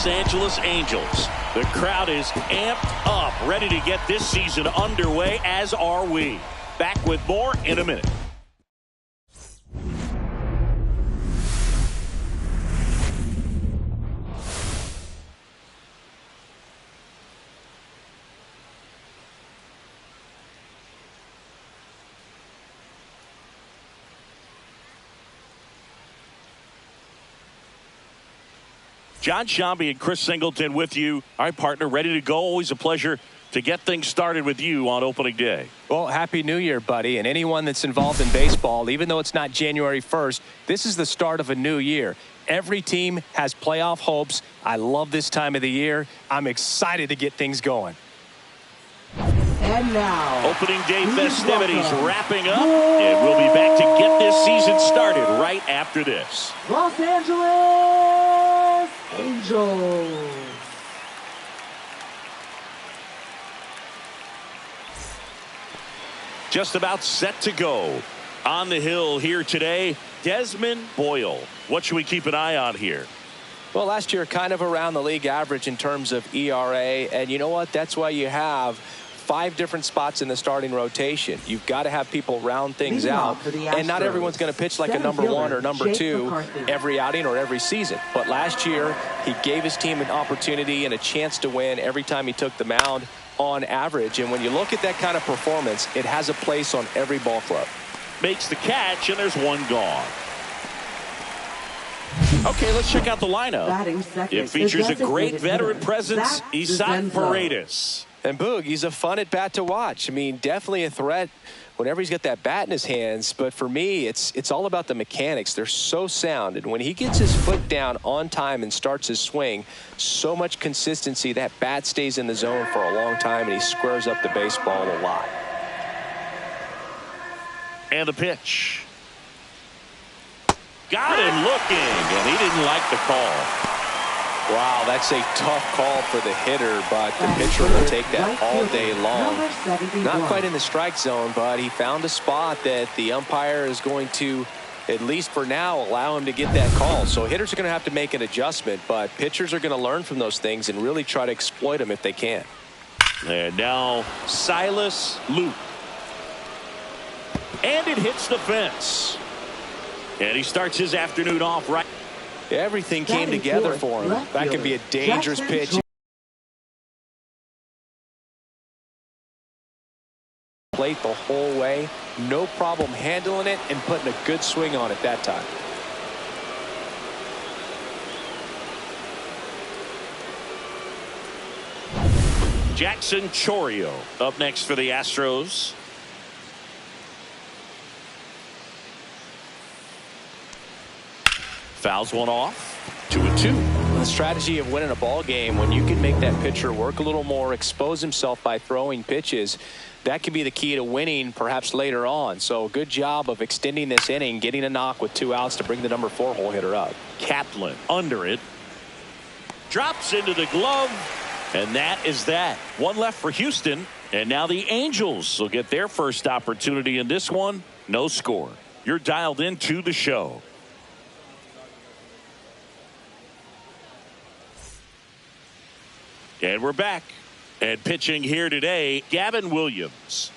Los Angeles Angels. The crowd is amped up, ready to get this season underway, as are we. Back with more in a minute. John Shambi and Chris Singleton with you. All right, partner, ready to go. Always a pleasure to get things started with you on opening day. Well, Happy New Year, buddy. And anyone that's involved in baseball, even though it's not January 1st, this is the start of a new year. Every team has playoff hopes. I love this time of the year. I'm excited to get things going. And now, opening day festivities wrapping up, and we'll be back to get this season started right after this. Los Angeles Angels. Just about set to go. On the hill here today, Desmond Boyle. What should we keep an eye on here? Well, last year kind of around the league average in terms of ERA, and you know what? That's why you have 5 different spots in the starting rotation. You've got to have people round things out, and not everyone's going to pitch like a number 1 or number 2 every outing or every season. But last year, he gave his team an opportunity and a chance to win every time he took the mound on average. And when you look at that kind of performance, it has a place on every ball club. Makes the catch, and there's one gone. Okay, let's check out the lineup. It features a great veteran presence, Isaac Paredes. And Boog, he's a fun at bat to watch. I mean, definitely a threat whenever he's got that bat in his hands. But for me, it's all about the mechanics. They're so sound. And when he gets his foot down on time and starts his swing, so much consistency, that bat stays in the zone for a long time, and he squares up the baseball a lot. And the pitch. Got him looking, and he didn't like the call. Wow, that's a tough call for the hitter, but the pitcher will take that all day long. Not quite in the strike zone, but he found a spot that the umpire is going to, at least for now, allow him to get that call. So hitters are going to have to make an adjustment, but pitchers are going to learn from those things and really try to exploit them if they can. And now Silas Luke. And it hits the fence. And he starts his afternoon off right. Everything came together for him. That can be a dangerous pitch. Plate the whole way. No problem handling it and putting a good swing on it that time. Jackson Chourio up next for the Astros. Fouls one off. 2-2. The strategy of winning a ball game, when you can make that pitcher work a little more, expose himself by throwing pitches, that can be the key to winning perhaps later on. So good job of extending this inning, getting a knock with 2 outs to bring the number 4 hole hitter up. Kaplan under it. Drops into the glove. And that is that. One left for Houston. And now the Angels will get their first opportunity in this one. No score. You're dialed into the show. And we're back. And pitching here today, Gavin Williams.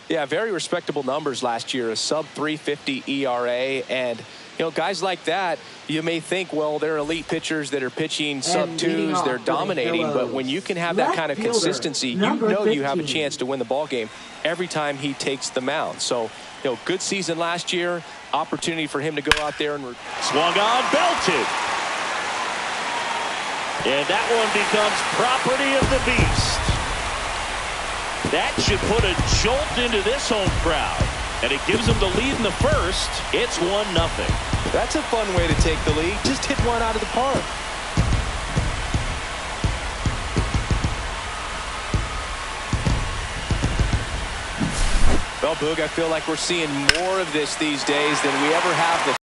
Yeah, very respectable numbers last year. A sub 350 ERA. And, you know, guys like that, you may think, well, they're elite pitchers that are pitching sub 2s. They're dominating. But when you can have that kind of consistency, you know you have a chance to win the ball game every time he takes the mound. So, you know, good season last year. Opportunity for him to go out there and swung on, belted. And that one becomes property of the beast. That should put a jolt into this home crowd. And it gives them the lead in the first. It's 1-0. That's a fun way to take the lead. Just hit one out of the park. Well, Boog, I feel like we're seeing more of this these days than we ever have before.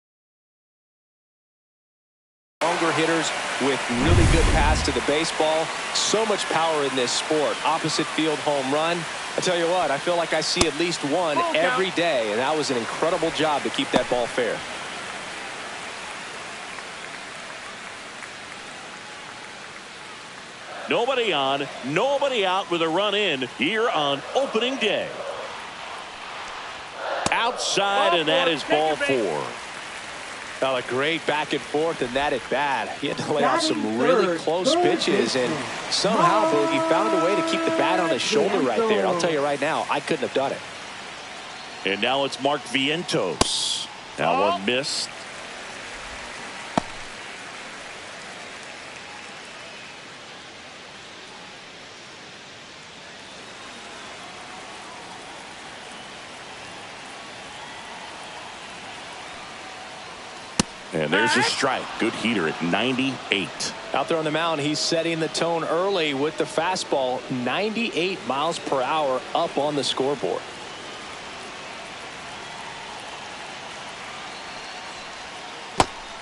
Longer hitters with really good pass to the baseball. So much power in this sport. Opposite field home run. I tell you what, I feel like I see at least one every day, and that was an incredible job to keep that ball fair. Nobody on, nobody out with a run in here on opening day. Outside, and that is ball 4. Well, a great back and forth, and that at bat. He had to lay out some really close pitches, and somehow he found a way to keep the bat on his shoulder right there. I'll tell you right now, I couldn't have done it. And now it's Mark Vientos. That one missed. And there's a strike. Good heater at 98. Out there on the mound, he's setting the tone early with the fastball. 98 miles per hour up on the scoreboard.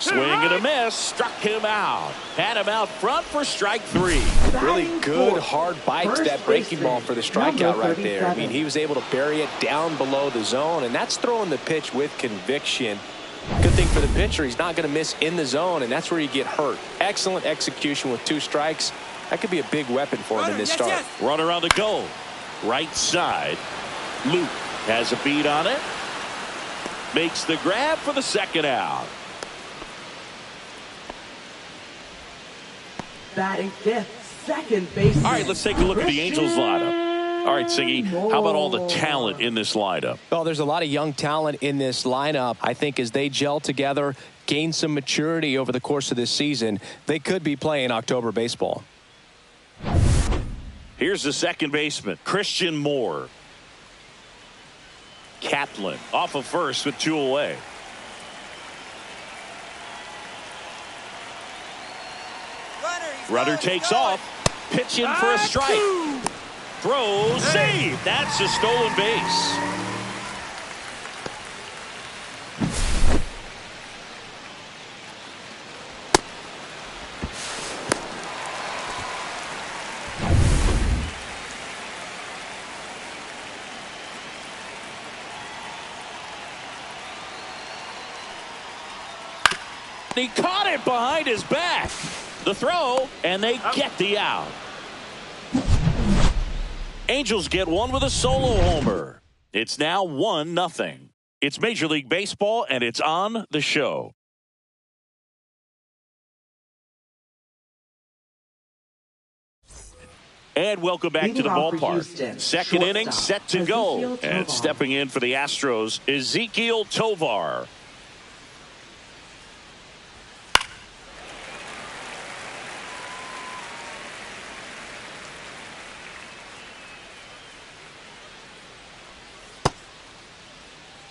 Swing and a miss. Struck him out. Had him out front for strike 3. Really good hard bite to that breaking ball for the strikeout right there. I mean, he was able to bury it down below the zone, and that's throwing the pitch with conviction. Good thing for the pitcher, he's not going to miss in the zone, and that's where you get hurt. Excellent execution with 2 strikes. That could be a big weapon for him in this start. Runner on the goal. Right side. Luke has a beat on it. Makes the grab for the second out. Batting 5th, second baseman. All right, let's take a look at the Angels lineup. All right, Siggy, how about all the talent in this lineup? Well, there's a lot of young talent in this lineup. I think as they gel together, gain some maturity over the course of this season, they could be playing October baseball. Here's the second baseman, Christian Moore. Kaplan off of first with 2 away. Runner takes off. Pitch in for a strike. Throws, save. That's a stolen base. He caught it behind his back. The throw, and they get the out. Angels get one with a solo homer. It's now 1-0. It's Major League Baseball, and it's on the show. And welcome back to the ballpark. Second inning set to go. And stepping in for the Astros, Ezequiel Tovar.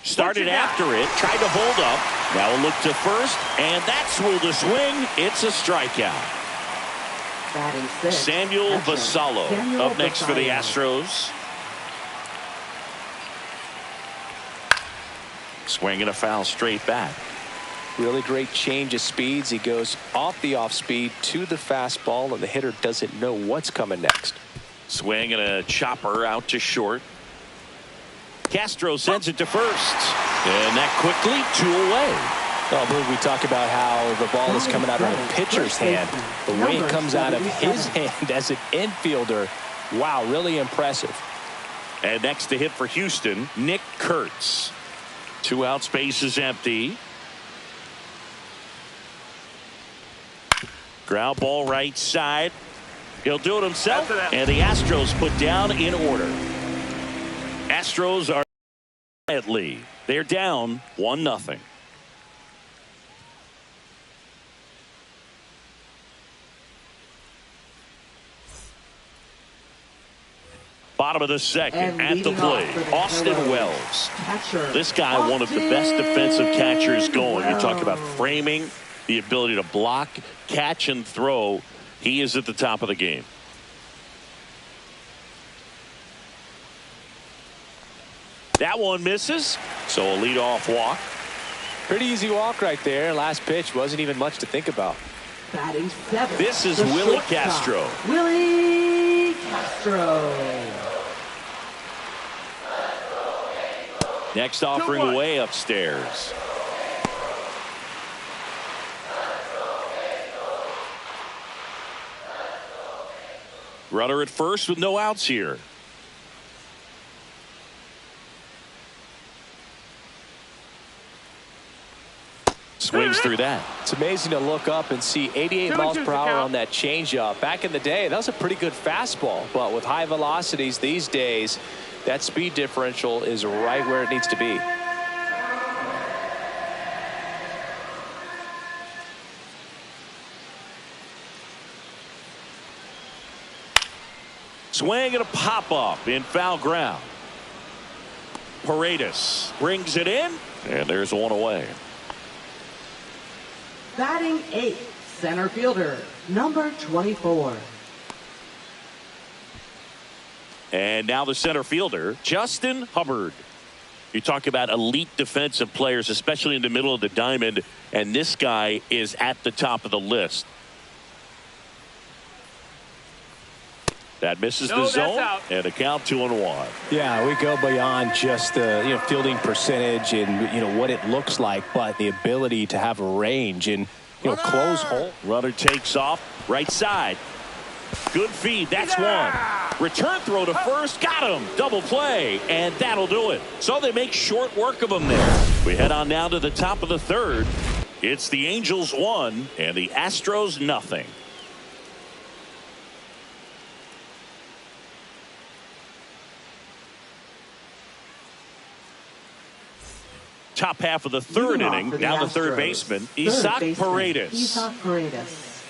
Started after it, tried to hold up. Now a look to first, and that's ruled a swing. It's a strikeout. Samuel Vasallo up next for the Astros. Swing and a foul straight back. Really great change of speeds. He goes off the off speed to the fastball, and the hitter doesn't know what's coming next. Swing and a chopper out to short. Castro sends it to first, and that quickly 2 away. Well, we talk about how the ball is coming out of the pitcher's hand. The way it comes out of his hand as an infielder, wow, really impressive. And next to hit for Houston, Nick Kurtz. 2 outs, base is empty. Ground ball right side. He'll do it himself, and the Astros put down in order. Astros are at lead. They're down 1-0. Bottom of the second, at the plate, Austin Wells. This guy, one of the best defensive catchers going. You talk about framing, the ability to block, catch, and throw. He is at the top of the game. That one misses, so a leadoff walk. Pretty easy walk right there. Last pitch wasn't even much to think about. Batting 7th. This is Willie Castro. Willie Castro. Next offering way upstairs. Runner at first with no outs here. Swings through that. It's amazing to look up and see 88 miles per hour on that changeup. Back in the day, that was a pretty good fastball. But with high velocities these days, that speed differential is right where it needs to be. Swing and a pop-up in foul ground. Paredes brings it in, and there's one away. Batting 8th, center fielder, number 24. And now the center fielder, Justin Hubbard. You talk about elite defensive players, especially in the middle of the diamond, and this guy is at the top of the list. That misses the zone, and a count 2-1. Yeah, we go beyond just the fielding percentage and what it looks like, but the ability to have range and close hole. Runner takes off right side. Good feed. That's one. Return throw to first. Got him. Double play, and that'll do it. So they make short work of him there. We head on now to the top of the third. It's the Angels 1 and the Astros nothing. Top half of the third inning. Now the third baseman, Isaac Paredes. Isaac Paredes.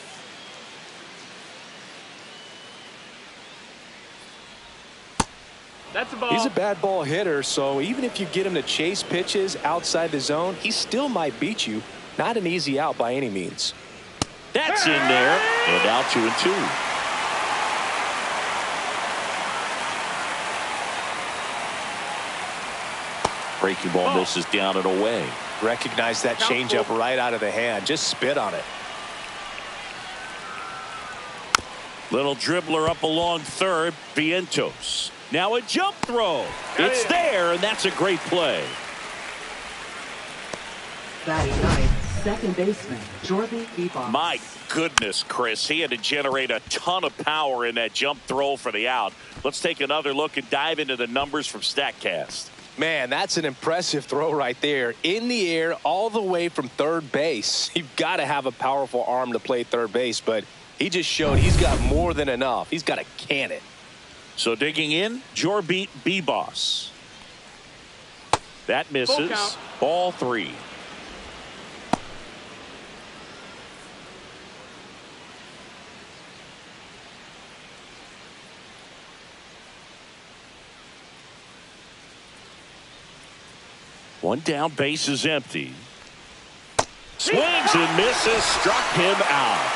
That's a ball. He's a bad ball hitter, so even if you get him to chase pitches outside the zone, he still might beat you. Not an easy out by any means. That's in there, and now 2-2. Breaking ball misses down and away. Recognize that changeup right out of the hand. Just spit on it. Little dribbler up along third. Vientos. Now a jump throw. It's there, and that's a great play. Batting 9th, second baseman, Jordan Bebos. My goodness, Chris. He had to generate a ton of power in that jump throw for the out. Let's take another look and dive into the numbers from StatCast. Man, that's an impressive throw right there. In the air, all the way from third base. You've got to have a powerful arm to play third base, but he just showed he's got more than enough. He's got a cannon. So digging in, Jordan Bebos. That misses. Ball 3. One down, base is empty. Swings and misses, struck him out.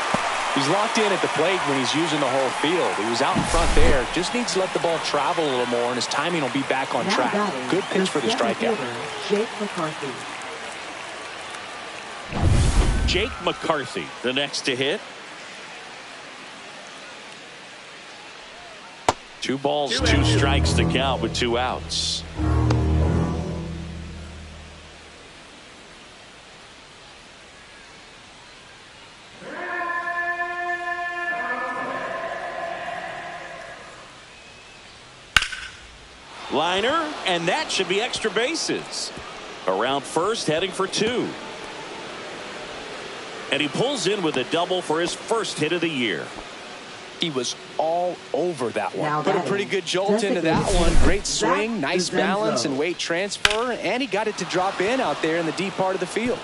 He's locked in at the plate when he's using the whole field. He was out in front there. Just needs to let the ball travel a little more, and his timing will be back on track. Good pitch for the strikeout. Jake McCarthy. Jake McCarthy, the next to hit. 2 balls, 2 strikes to count with 2 outs. Liner, and that should be extra bases. Around first, heading for 2. And he pulls in with a double for his first hit of the year. He was all over that one. Now Put a pretty good jolt into that one. Great swing, nice balance and weight transfer, and he got it to drop in out there in the deep part of the field.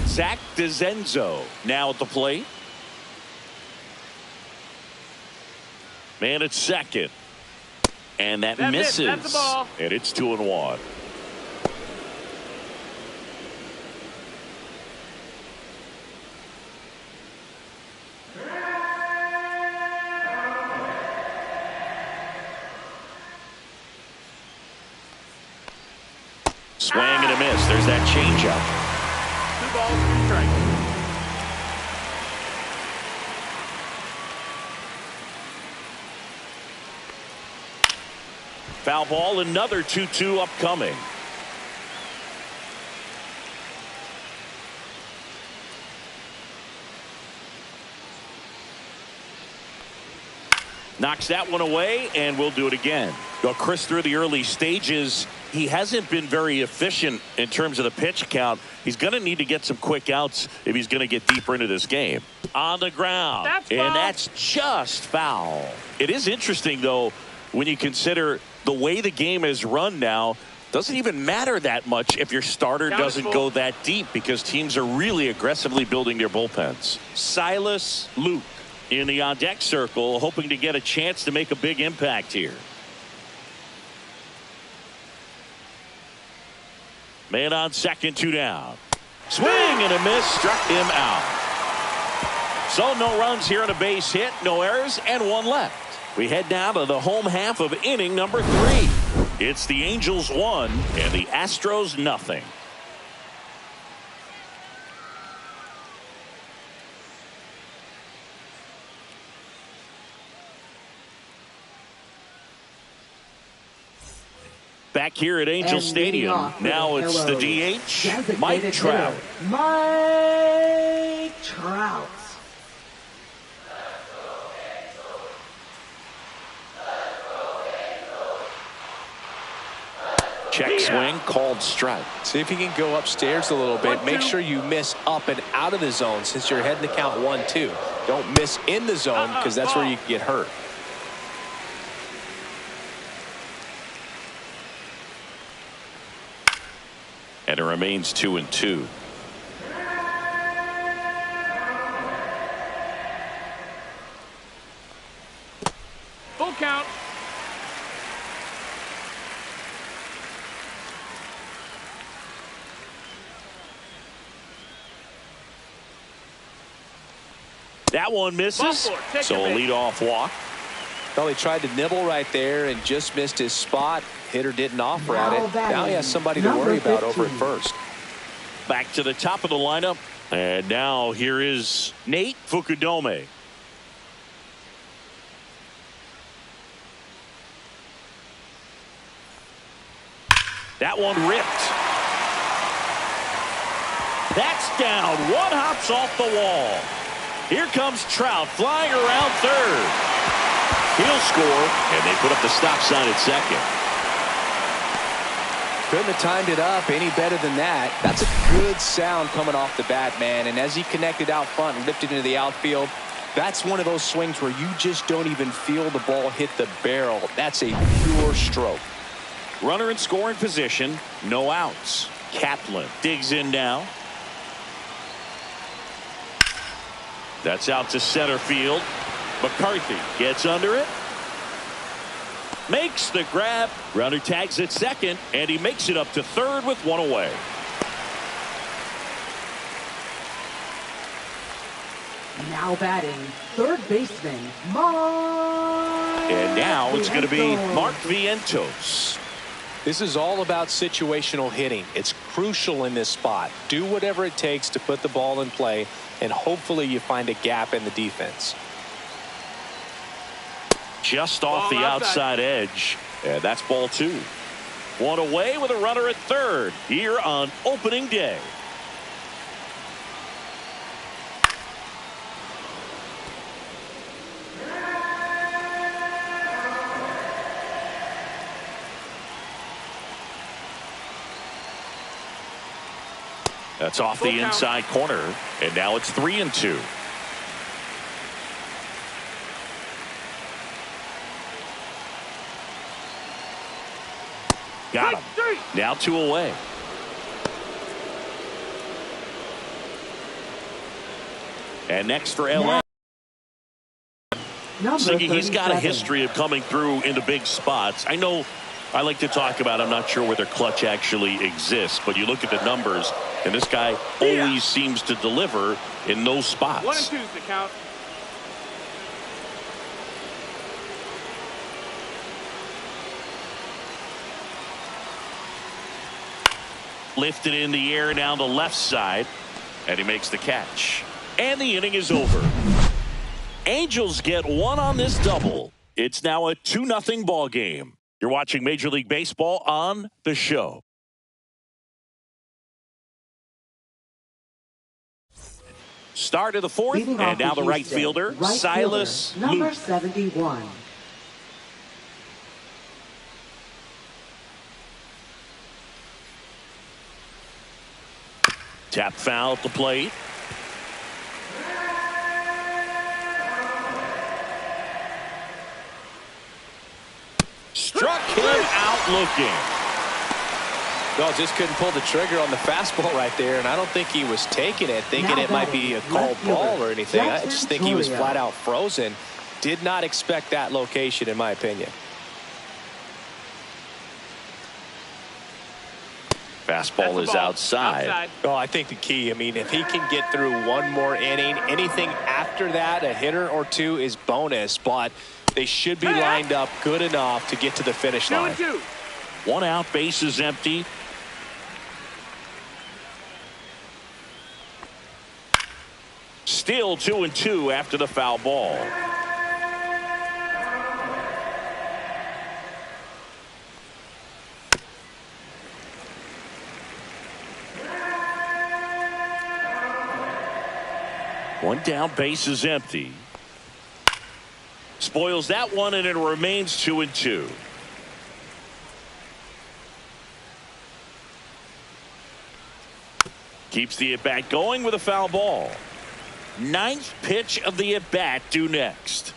Zach DeZenzo now at the plate. Man at second. And that misses. That's the ball. And it's 2-1. Swing and a miss. There's that changeup. 2 balls, 2 strikes. Foul ball, another 2-2 upcoming. Knocks that one away, and we'll do it again. Well, Chris, through the early stages, he hasn't been very efficient in terms of the pitch count. He's going to need to get some quick outs if he's going to get deeper into this game. On the ground, and that's just foul. It is interesting, though, when you consider the way the game is run now. Doesn't even matter that much if your starter doesn't go that deep, because teams are really aggressively building their bullpens. Silas Luke in the on-deck circle, hoping to get a chance to make a big impact here. Man on second, 2 down. Swing and a miss, struck him out. So no runs here on a base hit, no errors, and 1 left. We head down to the home half of inning number 3. It's the Angels 1 and the Astros nothing. Back here at Angel Stadium, now it's the DH, Mike Trout. Mike Trout. Check swing, called strike. See if you can go upstairs a little bit. Make sure you miss up and out of the zone, since you're heading to count 1-2. Don't miss in the zone, because that's where you can get hurt. And it remains 2-2. Full count. That one misses, so a leadoff walk. Well, he tried to nibble right there and just missed his spot. Hitter didn't offer at it. Now he has somebody to worry about over at first. Back to the top of the lineup. And now here is Nate Fukudome. That one ripped. That's down. One hops off the wall. Here comes Trout flying around third. He'll score, and they put up the stop sign at second. Couldn't have timed it up any better than that. That's a good sound coming off the bat, man. And as he connected out front and lifted into the outfield, that's one of those swings where you just don't even feel the ball hit the barrel. That's a pure stroke. Runner in scoring position, no outs. Kaplan digs in now. That's out to center field. McCarthy gets under it. Makes the grab. Runner tags at second, and he makes it up to third with 1 away. Now batting, third baseman, Mark. And now it's going to be Mark Vientos. This is all about situational hitting. It's crucial in this spot. Do whatever it takes to put the ball in play, and hopefully you find a gap in the defense. Just off the outside edge, and that's ball 2. 1 away with a runner at third here on opening day. That's off the inside corner, and now it's 3-2. Got him. Now 2 away. And next for LA. Thinking he's got a history of coming through into big spots. I know I like to talk about, I'm not sure where their clutch actually exists, but you look at the numbers, and this guy always seems to deliver in those spots. 1 and 2 is the count. Lifted in the air down the left side, and he makes the catch. And the inning is over. Angels get 1 on this double. It's now a 2-0 ball game. You're watching Major League Baseball on The Show. Start of the fourth, Leading and off now the Houston, right fielder, Silas number Luke. 71. Tap foul at the plate. Struck him out looking. Well, just couldn't pull the trigger on the fastball right there, and I don't think he was taking it, thinking Now it might be a called left fielder, ball or anything. I Jackson just think he was Torrio. flat out frozen. Did not expect that location, in my opinion. Fastball is outside. Oh, I think the key, I mean, if he can get through one more inning, anything after that, a hitter or two is bonus, but they should be lined up good enough to get to the finish line. 2-2. 1 out, bases empty. Still 2-2 after the foul ball. One down, bases empty. Spoils that one, and it remains 2-2. Keeps the at-bat going with a foul ball. 9th pitch of the at-bat due next.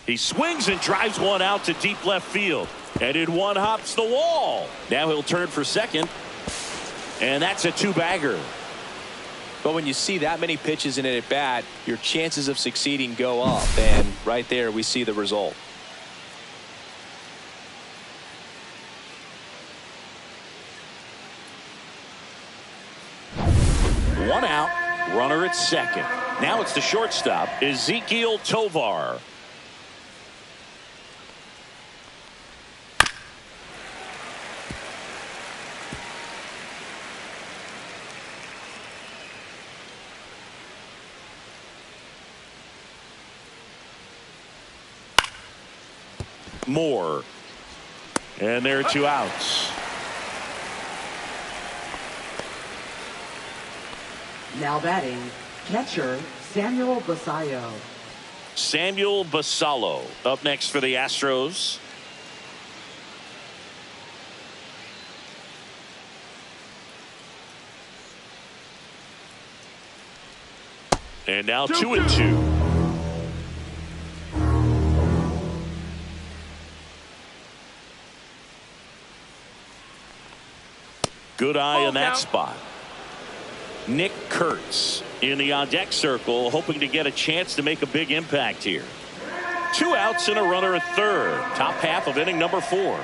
He swings and drives one out to deep left field. And in one hops the wall. Now he'll turn for second. And that's a 2-bagger. But when you see that many pitches in an at-bat, your chances of succeeding go up. And right there, we see the result. One out, runner at second. Now it's the shortstop, Ezekiel Tovar. Moore. And there are 2 outs. Now batting, catcher Samuel Basallo. Samuel Basallo up next for the Astros. And now 2-2. Good eye in that spot. Nick Kurtz in the on-deck circle, hoping to get a chance to make a big impact here. 2 outs and a runner at third. Top half of inning number 4.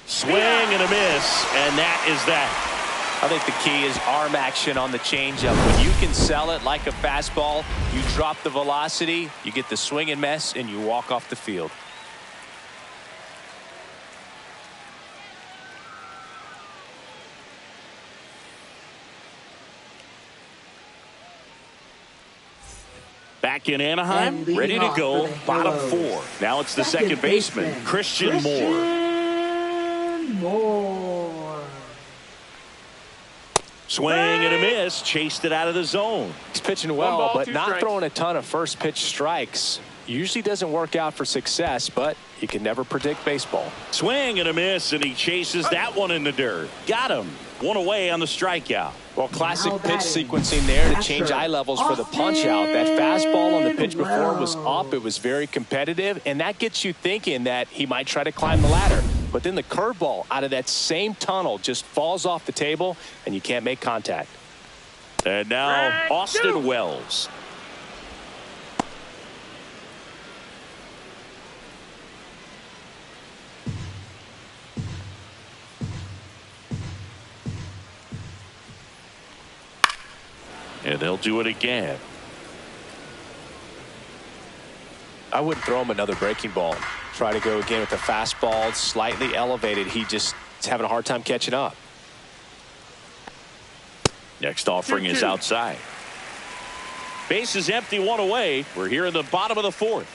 Swing and a miss, and that is that. I think the key is arm action on the changeup. When you can sell it like a fastball, you drop the velocity, you get the swing and miss, and you walk off the field. Back in Anaheim, And ready to leading go, off for the bottom Heroes. 4. Now it's the second baseman, Christian Moore. Swing and a miss, chased it out of the zone. He's pitching One well, ball, but 2 not strikes. throwing a ton of first pitch strikes. Usually doesn't work out for success, but you can never predict baseball. Swing and a miss, and he chases that one in the dirt. Got him. 1 away on the strikeout. Well, classic Now pitch batting, sequencing there to catcher, change eye levels for the punch out. That fastball on the pitch before was Austin up. It was very competitive, and that gets you thinking that he might try to climb the ladder. But then the curveball out of that same tunnel just falls off the table, and you can't make contact. And now Austin Wells. And they'll do it again. I wouldn't throw him another breaking ball. Try to go again with the fastball, slightly elevated. He just is having a hard time catching up. Next offering is outside. Base is empty, one away. We're here in the bottom of the fourth.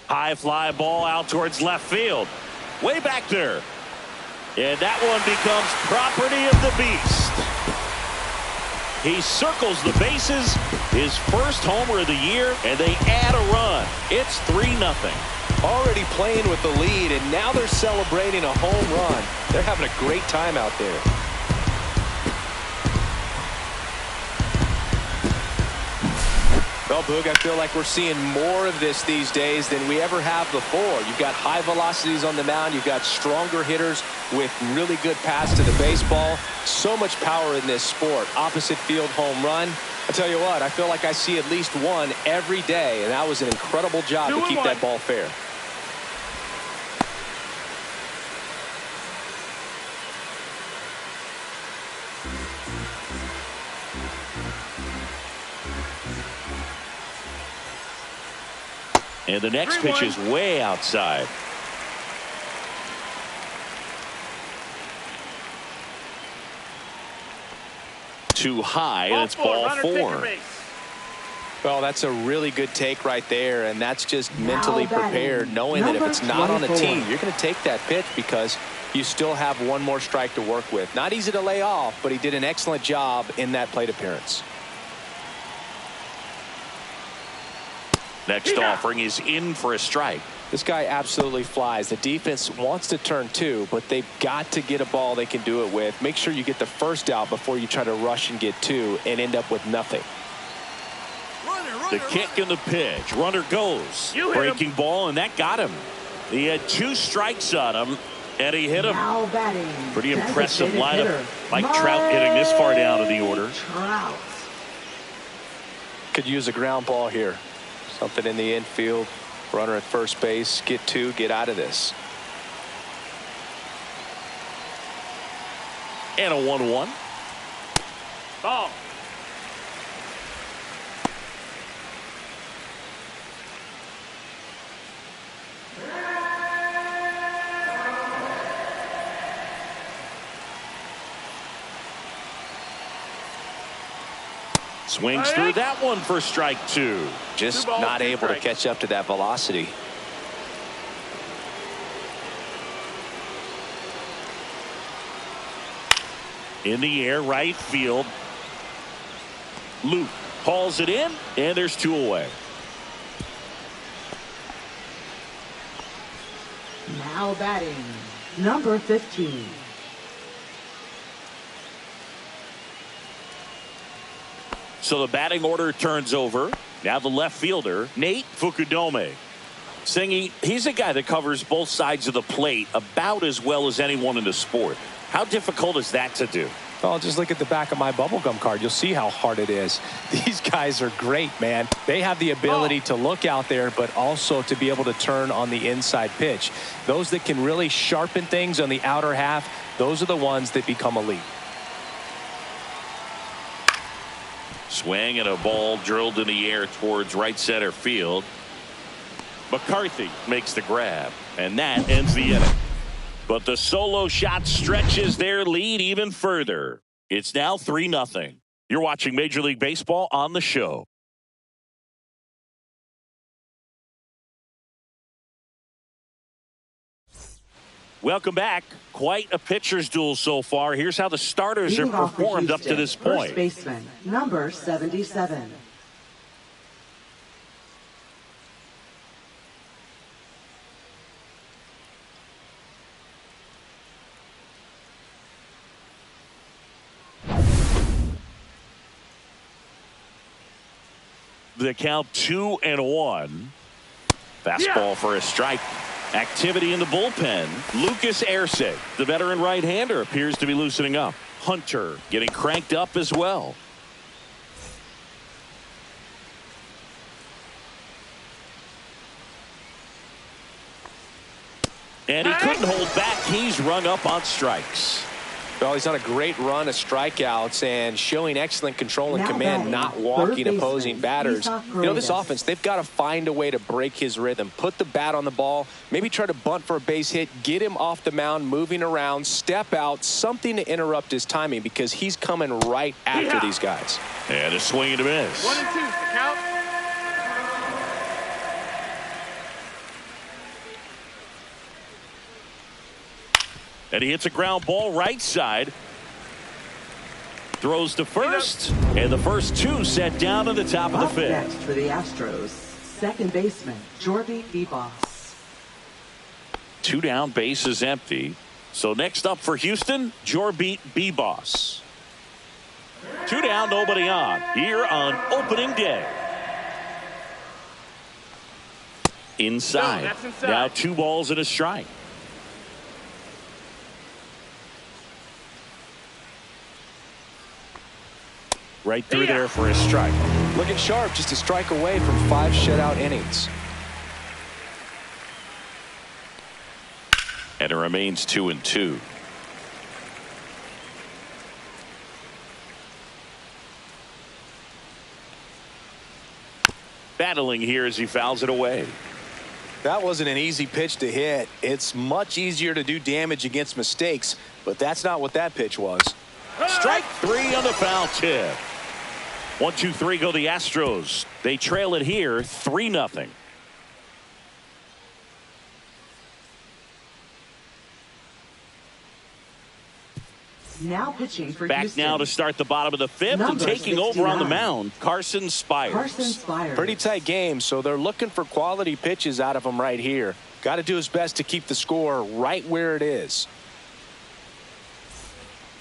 High fly ball out towards left field. Way back there. And that one becomes property of the beast. He circles the bases. His first homer of the year, and they add a run. It's 3-0. Already playing with the lead, and now they're celebrating a home run. They're having a great time out there. Well, Boog, I feel like we're seeing more of this these days than we ever have before. You've got high velocities on the mound. You've got stronger hitters with really good pass to the baseball. So much power in this sport. Opposite field home run. I tell you what, I feel like I see at least one every day, and that was an incredible job to keep that ball fair. And the next pitch is way outside. Too high, and it's ball 4. Well, that's a really good take right there, and that's just mentally prepared, knowing that if it's not on the tee, you're going to take that pitch because you still have one more strike to work with. Not easy to lay off, but he did an excellent job in that plate appearance. Next offering is in for a strike. This guy absolutely flies. The defense wants to turn 2, but they've got to get a ball they can do it with. Make sure you get the first out before you try to rush and get 2 and end up with nothing. The kick and the pitch. Runner goes. Breaking ball, and that got him. He had 2 strikes on him, and he hit him. Pretty impressive lineup. Mike Trout hitting this far down in the order. Could use a ground ball here. Something in the infield. Runner at first base. Get 2. Get out of this. And a 1-1. Ball. Swings through that one for strike 2. Just not able to catch up to that velocity. In the air, right field. Luke hauls it in, and there's 2 away. Now batting, number 15. So the batting order turns over. Now the left fielder, Nate Fukudome. Singy, he's a guy that covers both sides of the plate about as well as anyone in the sport. How difficult is that to do? Well, just look at the back of my bubblegum card. You'll see how hard it is. These guys are great, man. They have the ability to look out there, but also to be able to turn on the inside pitch. Those that can really sharpen things on the outer half, those are the ones that become elite. Swing and a ball drilled in the air towards right center field. McCarthy makes the grab, and that ends the inning. But the solo shot stretches their lead even further. It's now 3-0. You're watching Major League Baseball on the show. Welcome back. Quite a pitcher's duel so far. Here's how the starters have performed up to this point. First baseman, number 77. The count 2-1. Fastball for a strike. Activity in the bullpen. Lucas Erceg, the veteran right-hander, appears to be loosening up. Hunter getting cranked up as well. And he couldn't hold back. He's rung up on strikes. Well, he's on a great run of strikeouts and showing excellent control and command, not walking opposing batters. You know, this offense, they've got to find a way to break his rhythm, put the bat on the ball, maybe try to bunt for a base hit, get him off the mound, moving around, step out, something to interrupt his timing because he's coming right after these guys. And a swing and a miss. 1 and 2, the count. And he hits a ground ball right side. Throws to first. And the first two set down to the top of the fifth. Next for the Astros, second baseman, Jordy Vivas. 2 down, base is empty. So next up for Houston, Jordy Vivas. 2 down, nobody on. Here on opening day. Inside. No, that's inside. Now 2 balls and a strike. Right through there for a strike. Looking sharp, just a strike away from 5 shutout innings. And it remains 2 and 2. Battling here as he fouls it away. That wasn't an easy pitch to hit. It's much easier to do damage against mistakes, but that's not what that pitch was. Strike 3 on the foul tip. 1, 2, 3 go the Astros. They trail it here 3-0. Now pitching for Back Houston. now to start the bottom of the fifth and Number taking over on the 69. mound, Carson Spires. Pretty tight game, so they're looking for quality pitches out of him right here. Got to do his best to keep the score right where it is.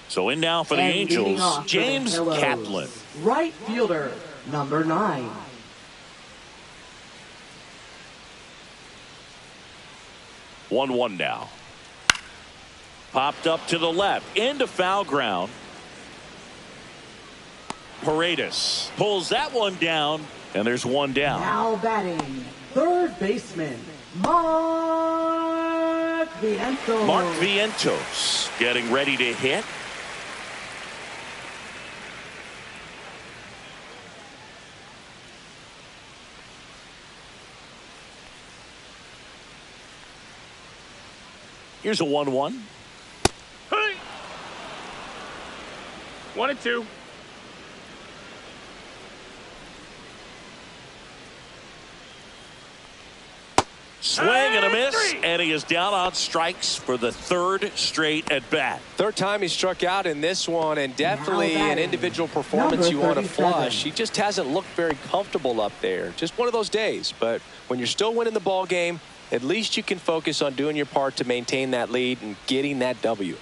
So in now for the And leading Angels, off for the James Hellos, Kaplan. right fielder, number 9. One now. Popped up to the left into foul ground. Paredes pulls that one down, and there's 1 down. Now batting, third baseman, Mark Vientos. Mark Vientos getting ready to hit. Here's a 1-1. Hey. 1 and 2. Swing and a miss, 3. and he is down on strikes for the 3rd straight at bat. 3rd time he struck out in this one, and definitely Now an batting, individual performance number you want to 37. flush. He just hasn't looked very comfortable up there. Just one of those days. But when you're still winning the ball game, at least you can focus on doing your part to maintain that lead and getting that W.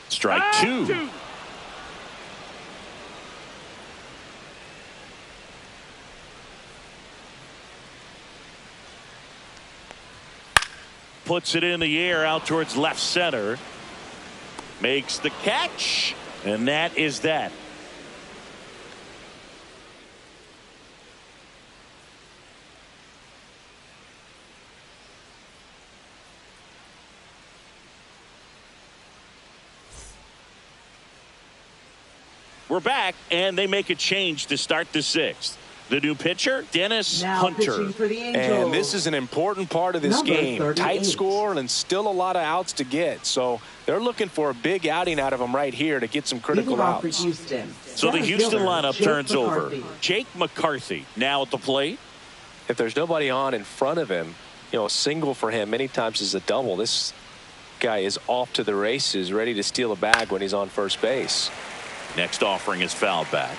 Strike 2. Puts it in the air out towards left center. Makes the catch, and that is that. We're back, and they make a change to start the 6th. The new pitcher, Dennis Now Hunter. pitching for the Angels. And this is an important part of this Number game. 38. Tight score and still a lot of outs to get. So they're looking for a big outing out of him right here to get some critical Leading off for outs. Houston, So the center Houston fielder, lineup Jake turns over. McCarthy. Jake McCarthy now at the plate. If there's nobody on in front of him, you know, a single for him many times is a double. This guy is off to the races, ready to steal a bag when he's on first base. Next offering is foul back.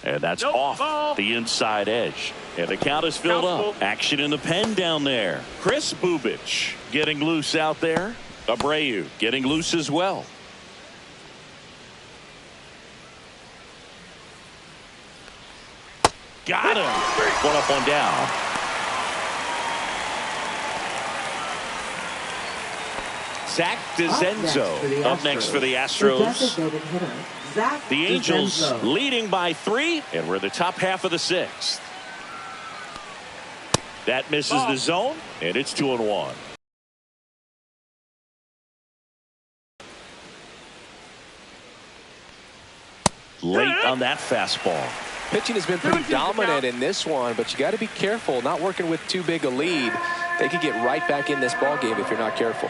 And that's off the inside edge. And the count is filled up. Action in the pen down there. Chris Bubich getting loose out there. Abreu getting loose as well. Got him. 1 up, 1 down. Zach DeZenzo up next for the Astros. The Angels leading by 3, and we're in the top half of the 6th. That misses the zone, and it's 2-1. Late on that fastball. Pitching has been pretty dominant in this one, but you got to be careful. Not working with too big a lead. They could get right back in this ball game if you're not careful.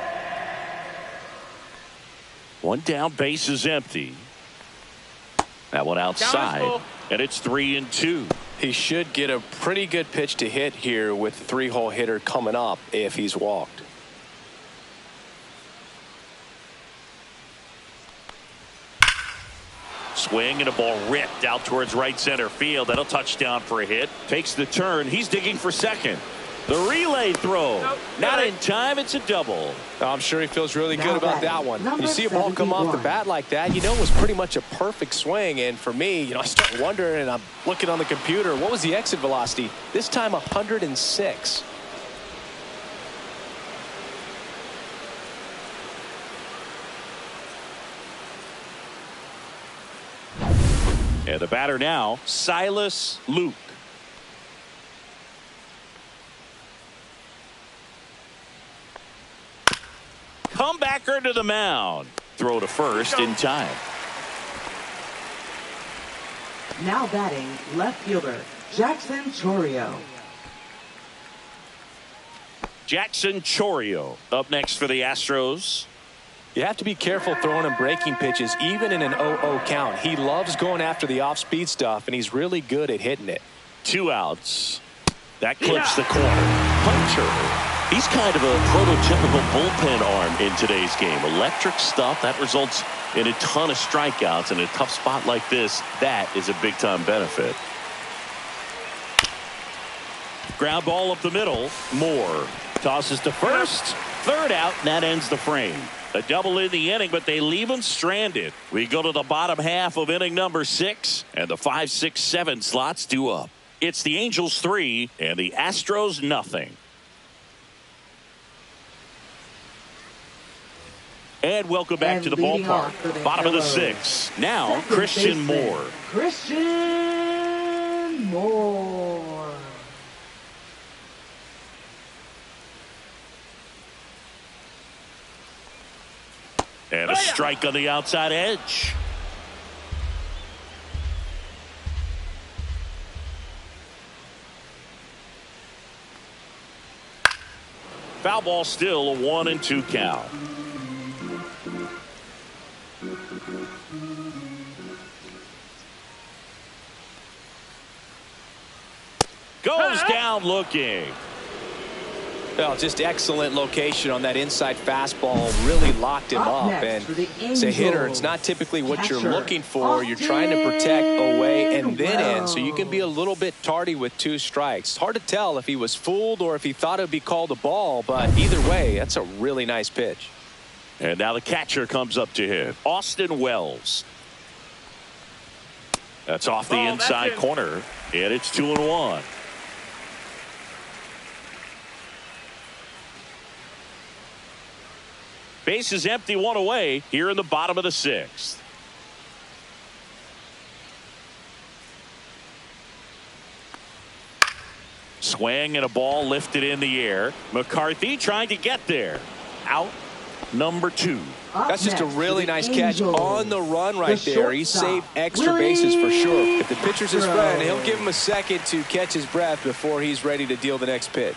One down, base is empty. That one outside, and it's 3-2. He should get a pretty good pitch to hit here with the three-hole hitter coming up if he's walked. Swing and a ball ripped out towards right center field. That'll touchdown for a hit. Takes the turn. He's digging for second. The relay throw. Not in time. It's a double. I'm sure he feels really good about that one. You see a ball come off the bat like that, you know it was pretty much a perfect swing. And for me, I start wondering, and I'm looking on the computer, what was the exit velocity? This time 106. And the batter now, Silas Luke. Comebacker to the mound. Throw to first in time. Now batting, left fielder, Jackson Chorio. Jackson Chorio up next for the Astros. You have to be careful throwing and breaking pitches, even in an 0-0 count. He loves going after the off-speed stuff, and he's really good at hitting it. 2 outs. That clips the corner. Hunter. He's kind of a prototypical bullpen arm in today's game. Electric stuff that results in a ton of strikeouts. In a tough spot like this, that is a big-time benefit. Ground ball up the middle. Moore tosses to first. Third out, and that ends the frame. A double in the inning, but they leave him stranded. We go to the bottom half of inning number 6, and the 5, 6, 7 slots due up. It's the Angels 3 and the Astros nothing. And welcome back to the ballpark. Bottom of the 6th. Now, Christian Moore. Christian Moore. And a strike on the outside edge. Foul ball, still a 1-2 count. Goes down looking. Well, just excellent location on that inside fastball. Really locked him up. And as a hitter, it's not typically what you're looking for. You're trying to protect away and then in, so you can be a little bit tardy with 2 strikes. It's hard to tell if he was fooled or if he thought it would be called a ball, but either way, that's a really nice pitch. And now the catcher comes up to hit. Austin Wells. That's off the inside corner, and it's 2-1. Base is empty, 1 away here in the bottom of the 6th. Swing and a ball lifted in the air. McCarthy trying to get there. Out number 2. That's just a really nice catch on the run right there. He saved extra bases for sure. If the pitcher's his friend, he'll give him a second to catch his breath before he's ready to deal the next pitch.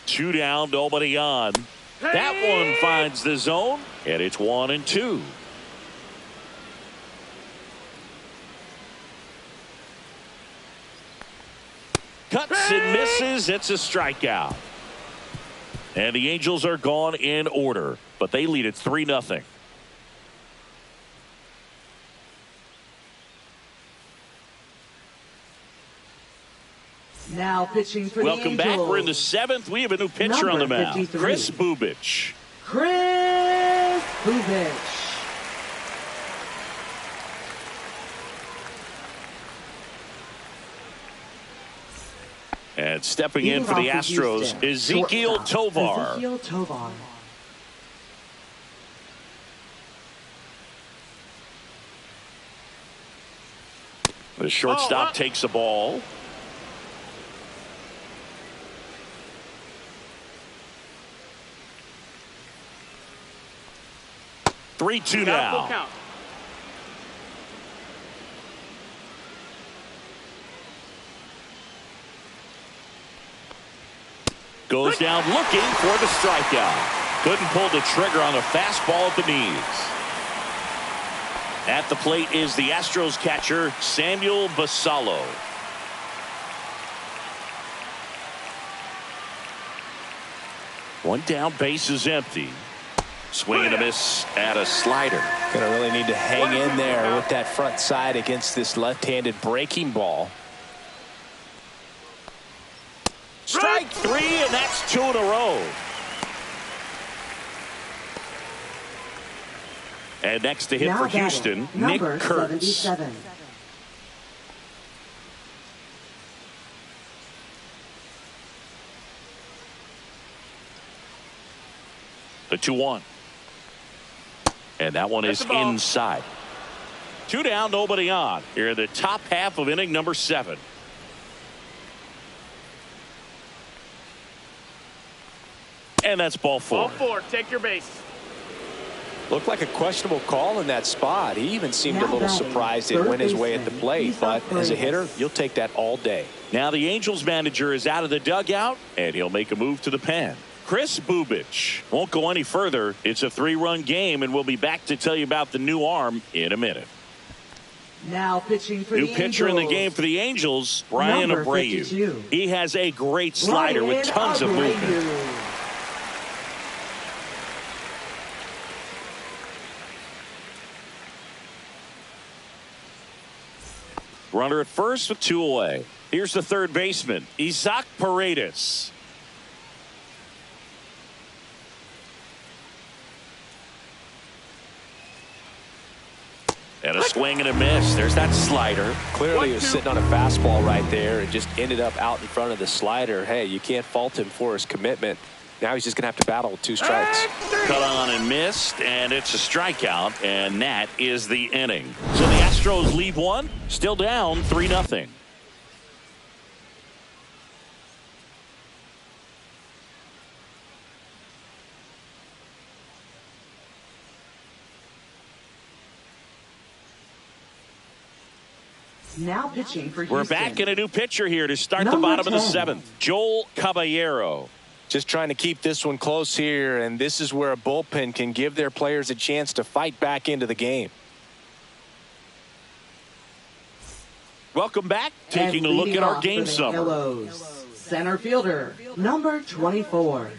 2 down, nobody on. That one finds the zone, and it's 1-2. Cuts and misses. It's a strikeout. And the Angels are gone in order, but they lead it 3-0. Now pitching for Welcome the back. Angels. We're in the 7th. We have a new pitcher on the mound. 53. Chris Bubich. Chris Bubich. And stepping in for the Astros, Ezekiel Tovar. Ezekiel Tovar. The shortstop takes the ball. Three-two now. Full count. Goes down looking for the strikeout. Couldn't pull the trigger on a fastball at the knees. At the plate is the Astros catcher, Samuel Basallo. One down, base is empty. Swing and a miss at a slider. Gonna really need to hang in there with that front side against this left-handed breaking ball. Strike three, and that's 2 in a row. And next to hit Now for batting, Houston, Nick number Kurtz. 77. The 2-1. And that one is inside. 2 down, nobody on. Here in the top half of inning number 7. And that's ball 4. Ball 4. Take your base. Looked like a questionable call in that spot. He even seemed a Now little batting, surprised it third went his way at the baseman, plate. Isa But as a hitter, Paredes. you'll take that all day. Now the Angels manager is out of the dugout, and he'll make a move to the pen. Chris Bubich won't go any further. It's a 3-run game, and we'll be back to tell you about the new arm in a minute. Now pitching for New the pitcher in the Angels. game for the Angels, Brian Number Abreu. 52. He has a great slider with Brian tons of Abreu. movement. Runner at first with 2 away. Here's the third baseman, Isaac Paredes. And a swing and a miss. There's that slider. Clearly he was sitting on a fastball right there and just ended up out in front of the slider. Hey, you can't fault him for his commitment. Now he's just going to have to battle with 2 strikes. Cut on and missed, and it's a strikeout, and that is the inning. So the Astros lead one, still down 3-0. Now pitching for We're Houston. back in a new pitcher here to start the Number bottom of the 10. 7th. Joel Caballero. Just trying to keep this one close here, and this is where a bullpen can give their players a chance to fight back into the game. Welcome back. Taking a And look leading at our off game for the summary. Yellows, center fielder, number 24.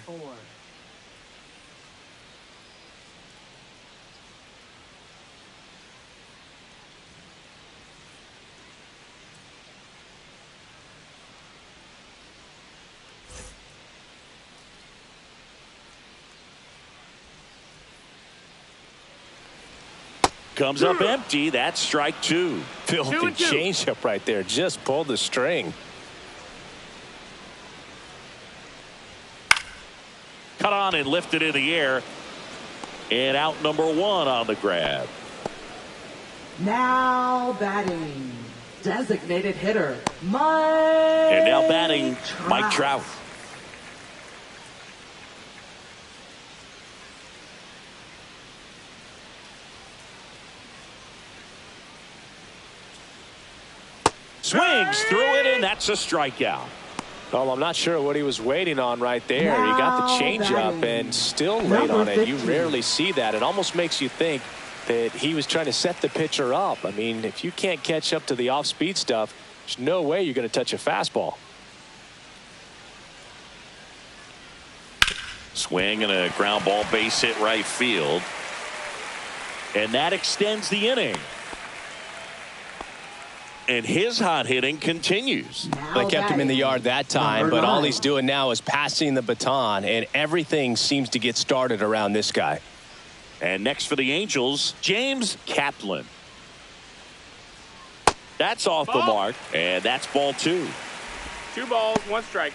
Comes up empty. That's strike 2. Filthy 2-2. changeup right there. Just pulled the string. Cut on and lifted in the air. And out number 1 on the grab. Now batting, designated hitter, Mike. And now batting, Mike Trout. Swings through it, and that's a strikeout. Well, I'm not sure what he was waiting on right there. He got the Now changeup batting, and still late number on it. You 15. rarely see that. It almost makes you think that he was trying to set the pitcher up. I mean, if you can't catch up to the off-speed stuff, there's no way you're going to touch a fastball. Swing and a ground ball, base hit right field. And that extends the inning. And his hot hitting continues. Now They kept him in the yard that time, Number but all 9. he's doing now is passing the baton, and everything seems to get started around this guy. And next for the Angels, James Kaplan. That's off the Ball. mark, and that's ball 2. 2 balls, 1 strike.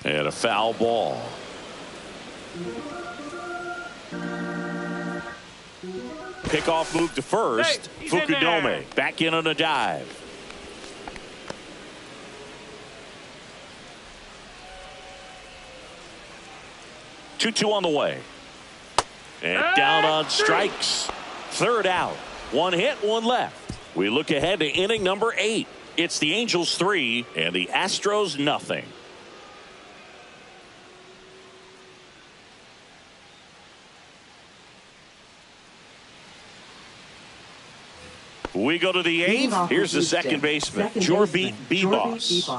And a foul ball. Pickoff move to first. Hey, he's in there. Fukudome back in on a dive. Two on the way. And down on strikes. Third out. One hit, one left. We look ahead to inning number 8. It's the Angels 3 and the Astros nothing. We go to the 8th. Here's the second baseman, Jorby Bebos.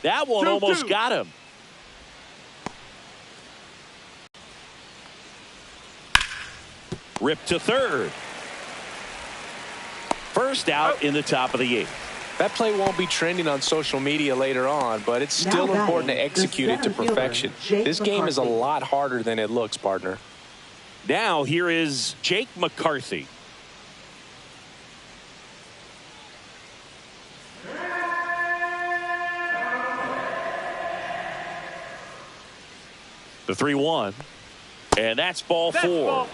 That one almost got him. Ripped to third. First out in the top of the 8th. That play won't be trending on social media later on, but it's still important to execute it to perfection. This game is a lot harder than it looks, partner. Now here is Jake McCarthy. The 3-1. And that's ball four.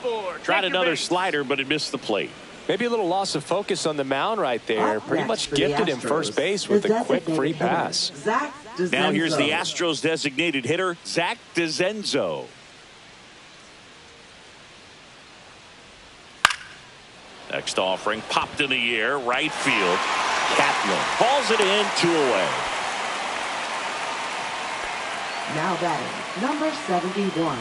Tried another slider, but it missed the plate. Maybe a little loss of focus on the mound right there. Pretty much gifted him first base with a quick free pass. Now here's the Astros designated hitter, Zach DeZenzo. Next offering popped in the air, right field. Kaplan hauls it in, 2 away. Now batting, number 71.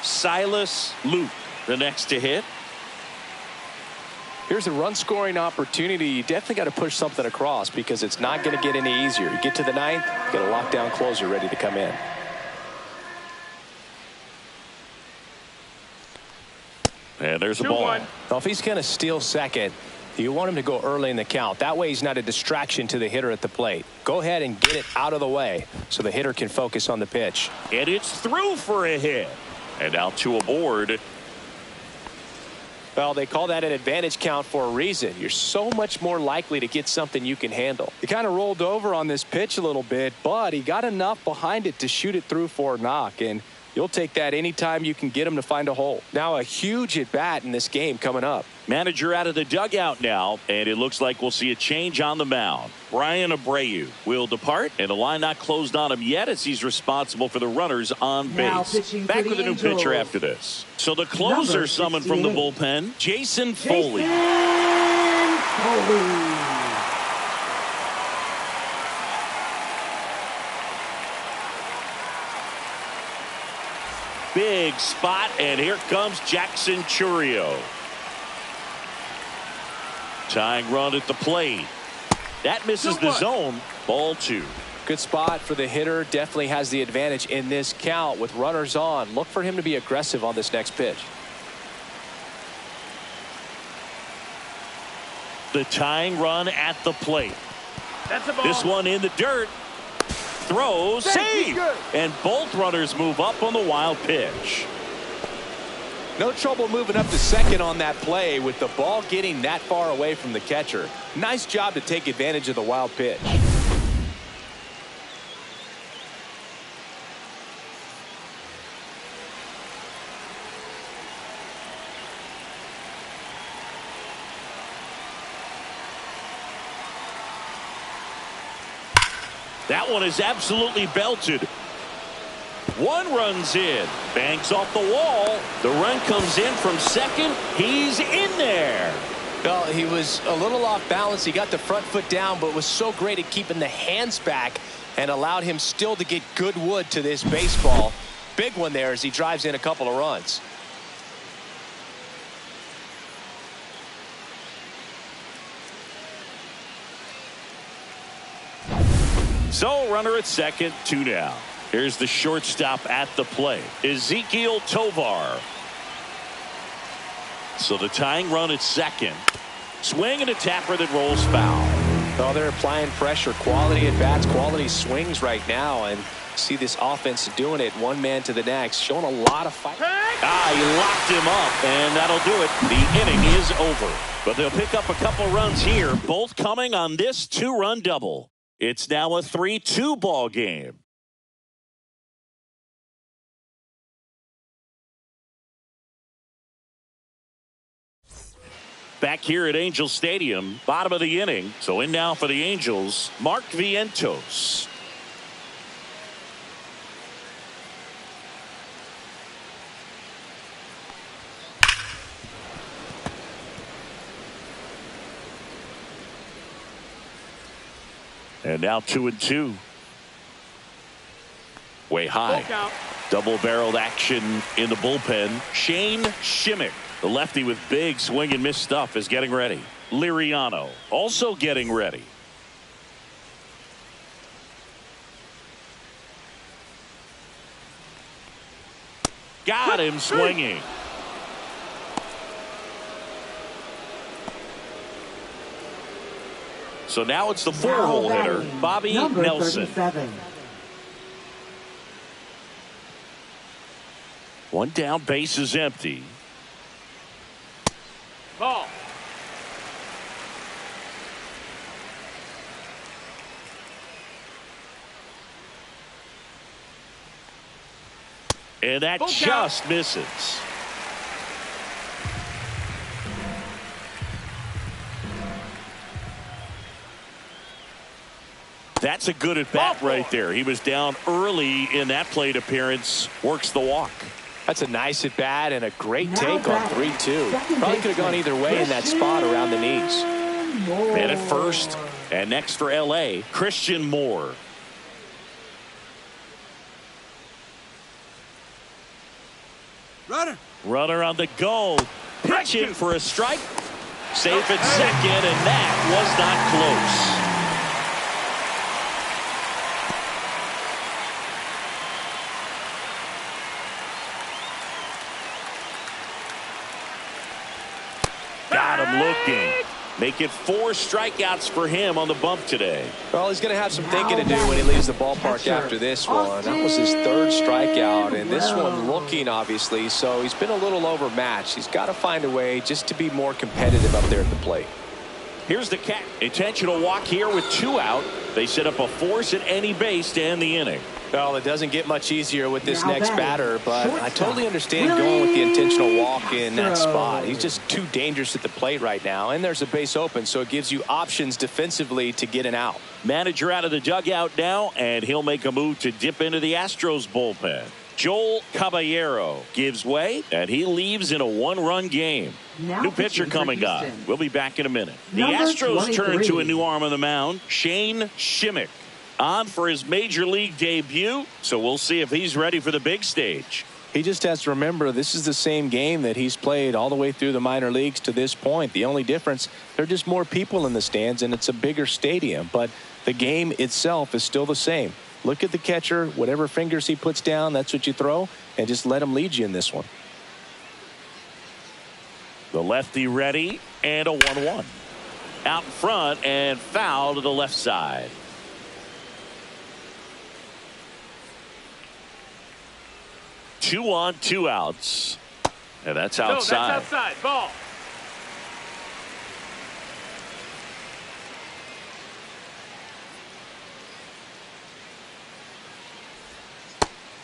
Silas Luke, the next to hit. Here's a run scoring opportunity. You definitely got to push something across because it's not going to get any easier. You get to the 9th, get a lockdown closer ready to come in. And there's a ball. Well, if he's going to steal second, you want him to go early in the count. That way he's not a distraction to the hitter at the plate. Go ahead and get it out of the way so the hitter can focus on the pitch. And it's through for a hit. And now 2 aboard. Well, they call that an advantage count for a reason. You're so much more likely to get something you can handle. He kind of rolled over on this pitch a little bit, but he got enough behind it to shoot it through for a knock. And you'll take that anytime you can get him to find a hole. Now a huge at bat in this game coming up. Manager out of the dugout now, and it looks like we'll see a change on the mound. Brian Abreu will depart, and the line not closed on him yet as he's responsible for the runners on base. Back with a new pitcher after this. So the closer summoned from the bullpen, Jason Foley. Big spot, and here comes Jackson Chourio. Tying run at the plate. That misses the zone. Ball 2. Good spot for the hitter. Definitely has the advantage in this count with runners on. Look for him to be aggressive on this next pitch. The tying run at the plate. That's a ball. This one in the dirt. Throws, save, and both runners move up on the wild pitch. No trouble moving up to second on that play with the ball getting that far away from the catcher. Nice job to take advantage of the wild pitch. That one is absolutely belted. One runs in, banks off the wall. The run comes in from second. He's in there. Well, he was a little off balance. He got the front foot down, but was so great at keeping the hands back and allowed him still to get good wood to this baseball. Big one there as he drives in a couple of runs. So runner at second, 2 down. Here's the shortstop at the plate, Ezekiel Tovar. So the tying run at second. Swing and a tapper that rolls foul. Oh, they're applying pressure. Quality at bats, quality swings right now. And see this offense doing it. One man to the next. Showing a lot of fight. He locked him up, and that'll do it. The inning is over. But they'll pick up a couple runs here, both coming on this 2-run double. It's now a 3-2 ball game. Back here at Angel Stadium, bottom of the inning. So in now for the Angels, Mark Vientos. And now 2-2. Way high. Double-barreled action in the bullpen. Shane Shimmick, the lefty with big swing and miss stuff, is getting ready. Liriano also getting ready. Got him swinging. So now it's the 4-hole hitter, Bobby Nelson. 37. One down, base is empty. Ball. And that just misses. That's a good at bat right there. He was down early in that plate appearance. Works the walk. That's a nice at bat and a great take on 3-2. Probably could have gone either way in that spot around the knees. Man at first, and next for LA, Christian Moore. Runner on the go. Pitching for a strike. Safe at second, and that was not close. Got him looking. Make it 4 strikeouts for him on the bump today. Well, he's going to have some thinking to do when he leaves the ballpark after this one. That was his 3rd strikeout, and this one looking, obviously, so he's been a little overmatched. He's got to find a way just to be more competitive up there at the plate. Here's the catch. Intentional walk here with 2 out. They set up a force at any base to end the inning. Well, it doesn't get much easier with this next batter, but I totally understand going with the intentional walk in that spot. He's just too dangerous at the plate right now, and there's a base open, so it gives you options defensively to get an out. Manager out of the dugout now, and he'll make a move to dip into the Astros bullpen. Joel Caballero gives way, and he leaves in a 1-run game. New pitcher coming up. We'll be back in a minute. The Astros turn to a new arm on the mound, Shane Shimmick, on for his major league debut, so we'll see if he's ready for the big stage. He just has to remember this is the same game that he's played all the way through the minor leagues to this point. The only difference, there are just more people in the stands and it's a bigger stadium, but the game itself is still the same. Look at the catcher, whatever fingers he puts down, that's what you throw, and just let him lead you in this one. The lefty ready, and a 1-1. Out in front and foul to the left side. Two on, 2 outs. And that's outside. No, that's outside. Ball.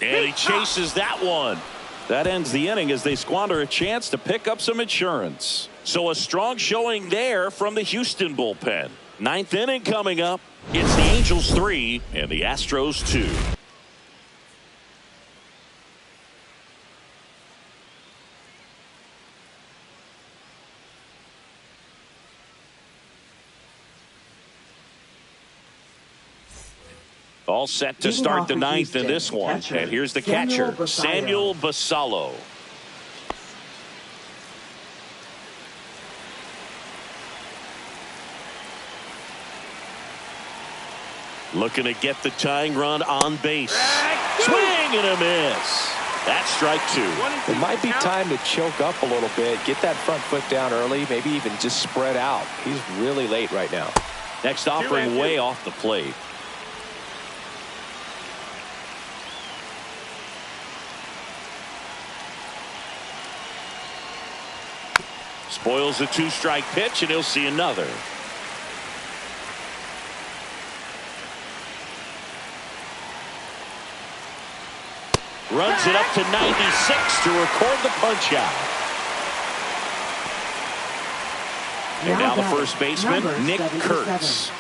And he chases that one. That ends the inning as they squander a chance to pick up some insurance. So a strong showing there from the Houston bullpen. 9th inning coming up. It's the Angels 3 and the Astros 2. All set to start the 9th in this one. And here's the catcher, Samuel Basallo. Looking to get the tying run on base. Swing and a miss. That's strike 2. It might be time to choke up a little bit, get that front foot down early, maybe even just spread out. He's really late right now. Next offering way off the plate. Spoils the 2-strike pitch, and he'll see another. Runs it up to 96 to record the punch out. And now the first baseman, Nick Kurtz.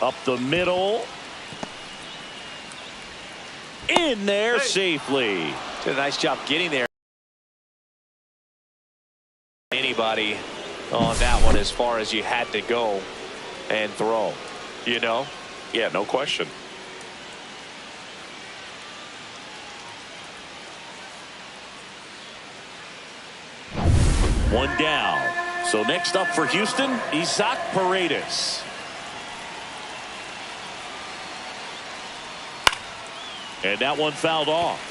Up the middle. In there safely. Did a nice job getting there. Anybody on that one as far as you had to go and throw, you know? Yeah, no question. One down. So next up for Houston, Isaac Paredes. And that one fouled off.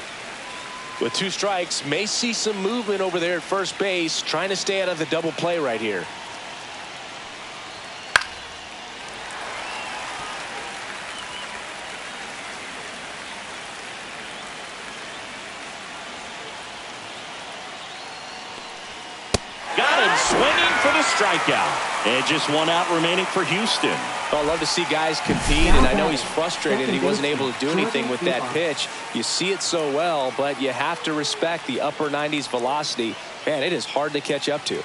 With 2 strikes, may see some movement over there at first base, trying to stay out of the double play right here. Got him swinging for the strikeout. And just 1 out remaining for Houston. Well, I love to see guys compete, and I know he's frustrated that he wasn't able to do anything with that pitch. You see it so well, but you have to respect the upper 90s velocity. Man, it is hard to catch up to.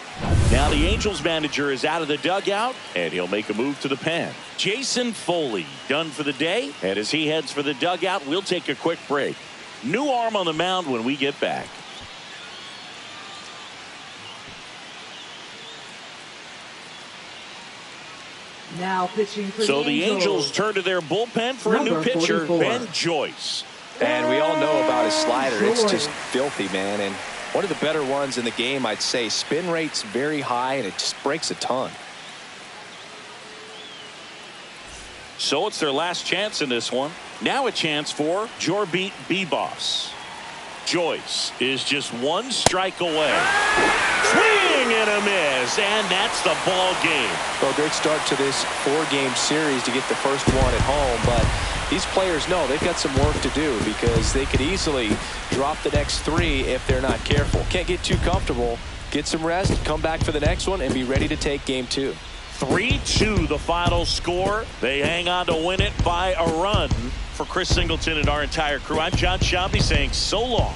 Now the Angels manager is out of the dugout, and he'll make a move to the pen. Jason Foley done for the day, and as he heads for the dugout, we'll take a quick break. New arm on the mound when we get back. Now pitching for so the Angels turn to their bullpen for a new pitcher, 44. Ben Joyce. And we all know about his slider. It's just filthy, man. And one of the better ones in the game, I'd say. Spin rate's very high, and it just breaks a ton. So it's their last chance in this one. Now a chance for Jorbeat Bebos. Joyce is just 1 strike away. Swing and a miss, and that's the ball game. Well, great start to this 4-game series to get the first one at home, but these players know they've got some work to do because they could easily drop the next 3 if they're not careful. Can't get too comfortable. Get some rest, come back for the next one, and be ready to take game 2. 3-2 the final score. They hang on to win it by a run. For Chris Singleton and our entire crew, I'm John Shambi saying so long.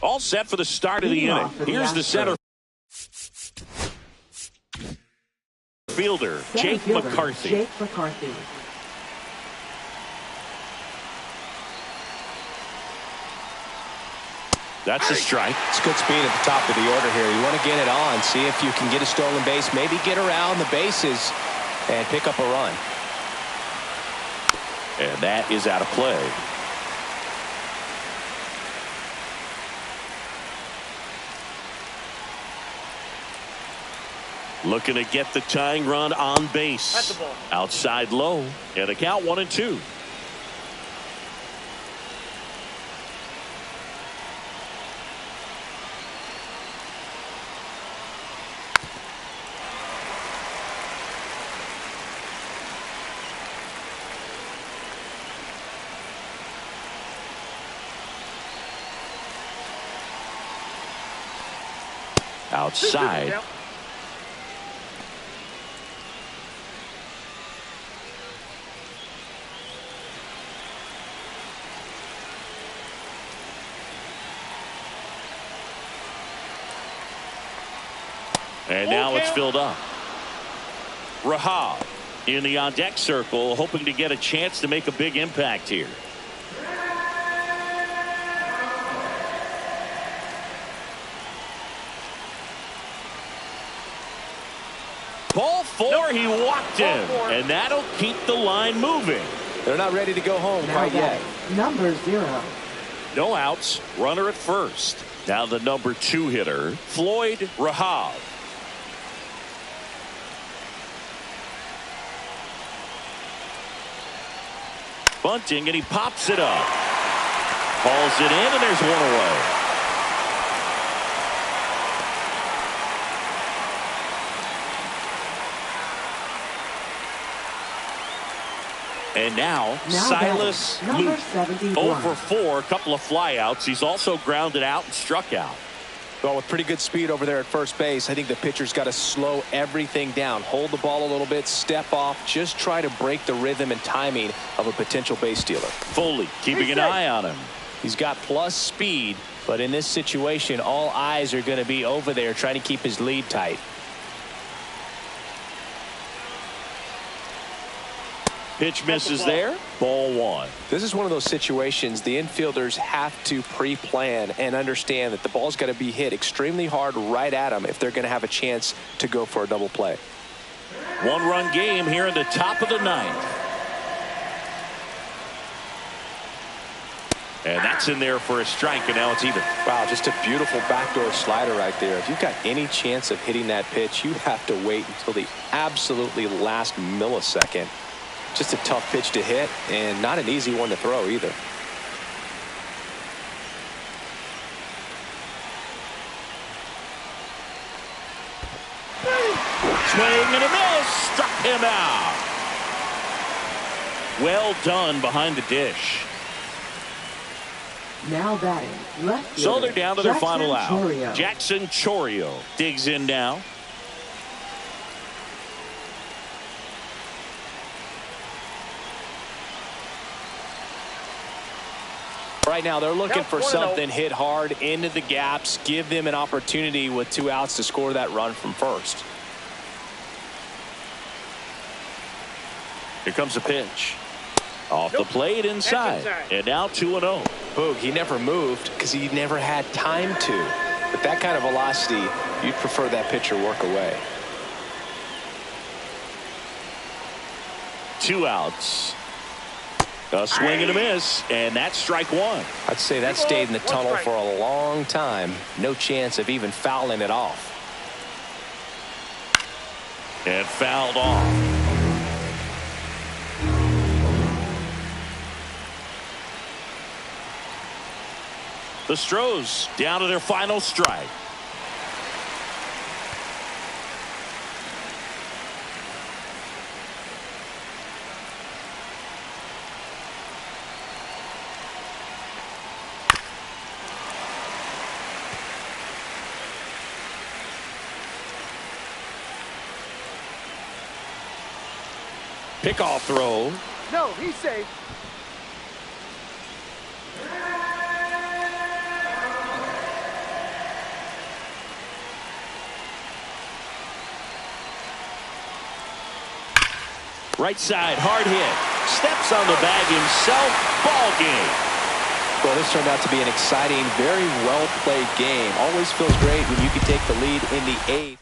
All set for the start of the inning. Here's the center fielder, Jake McCarthy. Jake McCarthy. That's a strike. It's good speed at the top of the order here. You want to get it on, see if you can get a stolen base, maybe get around the bases and pick up a run. And that is out of play. Looking to get the tying run on base. That's the ball. Outside low. And the count 1-2. Outside. Yep. And now it's filled up. Rahab in the on-deck circle, hoping to get a chance to make a big impact here. Ball four, he walked in, and that'll keep the line moving. They're not ready to go home quite yet. Number 0. No outs, runner at first. Now the number 2 hitter, Floyd Rahab. Bunting, and he pops it up. Hauls it in, and there's one away. And now Silas Luke, 0 for 4, a couple of flyouts. He's also grounded out and struck out. Well, with pretty good speed over there at first base, I think the pitcher's got to slow everything down, hold the ball a little bit, step off, just try to break the rhythm and timing of a potential base stealer. Foley keeping an eye on him. He's got plus speed, but in this situation, all eyes are going to be over there trying to keep his lead tight. Pitch misses there. Ball 1. This is one of those situations the infielders have to pre-plan and understand that the ball's got to be hit extremely hard right at them if they're going to have a chance to go for a double play. 1-run game here in the top of the 9th. And that's in there for a strike, and now it's even. Wow, just a beautiful backdoor slider right there. If you've got any chance of hitting that pitch, you have to wait until the absolutely last millisecond. Just a tough pitch to hit, and not an easy one to throw either. Swing and a miss. Struck him out. Well done behind the dish. Now batting, left fielder, So they're down to their Jackson final out. Chourio. Jackson Chourio digs in now. Right now, they're looking for 1-0. something hit hard into the gaps, give them an opportunity with 2 outs to score that run from first. Here comes a pitch. Off the plate inside. And now 2-0. Boog, he never moved because he never had time to. With that kind of velocity, you'd prefer that pitcher work away. 2 outs. A swing and a miss, and that's strike 1. I'd say that stayed in the tunnel for a long time. No chance of even fouling it off. And fouled off. The Stros down to their final strike. Pickoff throw. No, he's safe. Right side, hard hit. Steps on the bag himself. Ball game. Well, this turned out to be an exciting, very well-played game. Always feels great when you can take the lead in the 8th.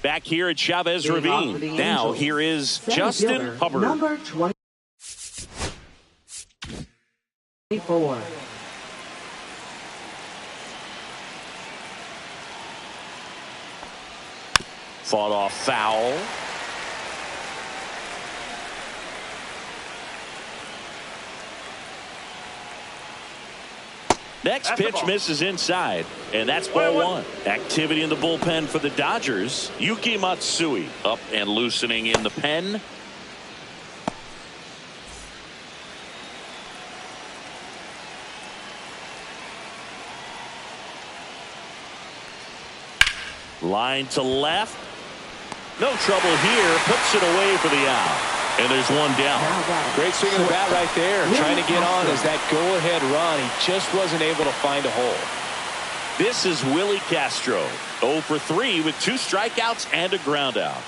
Back here at Chavez Ravine. Now here is Justin Hubbard. Number 24. Fought off foul. Next pitch misses inside, and that's ball one. Activity in the bullpen for the Dodgers. Yuki Matsui up and loosening in the pen. Line to left. No trouble here. Puts it away for the out. And there's one down. Great swing of the bat right there. Trying to get on as that go-ahead run. He just wasn't able to find a hole. This is Willie Castro. 0 for 3 with 2 strikeouts and a ground out.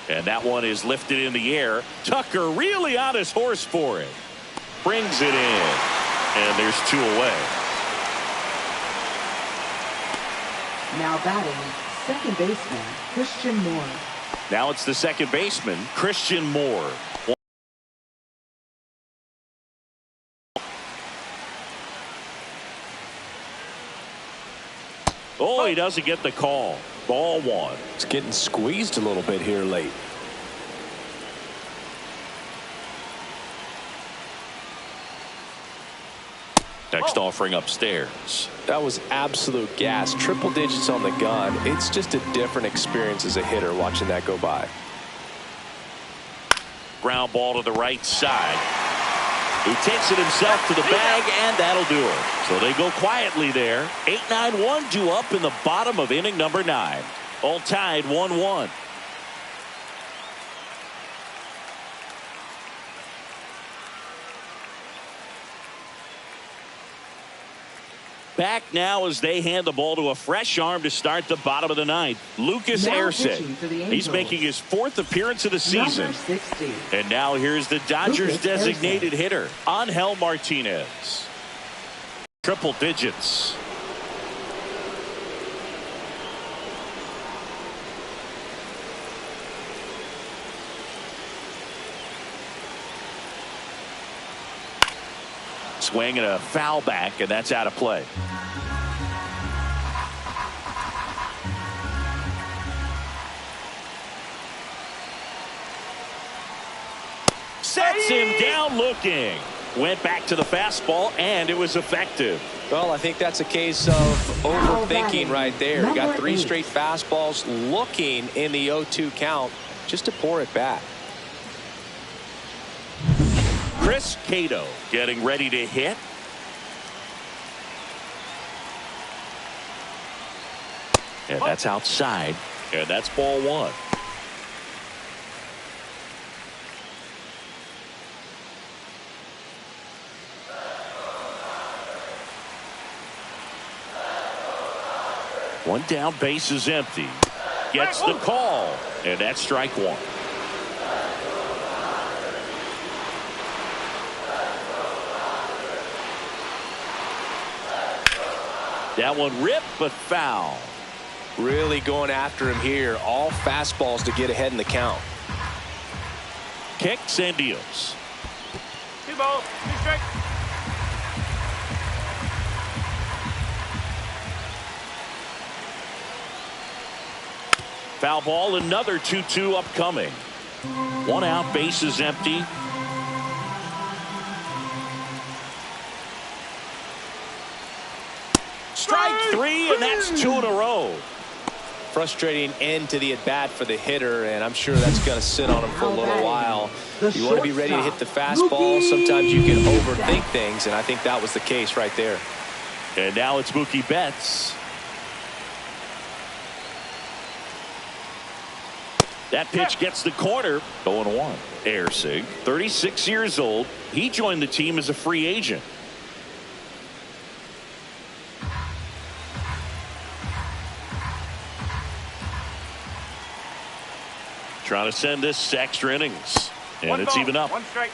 And that one is lifted in the air. Tucker really on his horse for it. Brings it in. And there's 2 away. Now batting, second baseman, Christian Moore. Now it's the second baseman, Christian Moore. Oh, he doesn't get the call. Ball one. It's getting squeezed a little bit here late. Next offering upstairs. That was absolute gas. Triple digits on the gun. It's just a different experience as a hitter watching that go by. Ground ball to the right side. He takes it himself to the bag, and that'll do it. So they go quietly there. 8-9-1 due up in the bottom of inning number 9. All tied 1-1. back now as they hand the ball to a fresh arm to start the bottom of the ninth. Lucas Now Erceg. pitching for the He's Angels, making his 4th appearance of the season. number 60. And now here's the Dodgers Lucas designated Erceg. hitter, Angel Martinez. Triple digits. Swing and a foul back, and that's out of play. Sets him down looking. Went back to the fastball, and it was effective. Well, I think that's a case of overthinking right there. He got 3 straight fastballs looking in the 0-2 count just to pour it back. Chris Cato getting ready to hit. And that's outside. And that's ball 1. One down, base is empty. Gets the call. And that's strike 1. That one ripped, but foul. Really going after him here. All fastballs to get ahead in the count. Kicks and deals. 2 balls, 2 strikes. Foul ball, another 2-2 upcoming. 1 out, base is empty. Strike 3, and that's 2 in a row. Frustrating end to the at-bat for the hitter, and I'm sure that's going to sit on him for a little while. You want to be ready to hit the fastball. Sometimes you can overthink things, and I think that was the case right there. And now it's Mookie Betts. That pitch gets the corner. 0-1. Erceg, 36 years old. He joined the team as a free agent. Trying to send this to extra innings. And 1 it's ball, even up. 1 strike.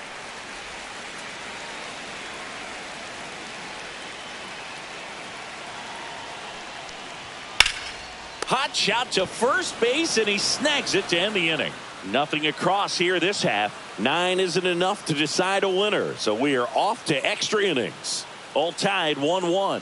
Hot shot to first base, and he snags it to end the inning. Nothing across here this half. 9 isn't enough to decide a winner, so we are off to extra innings. All tied 1-1.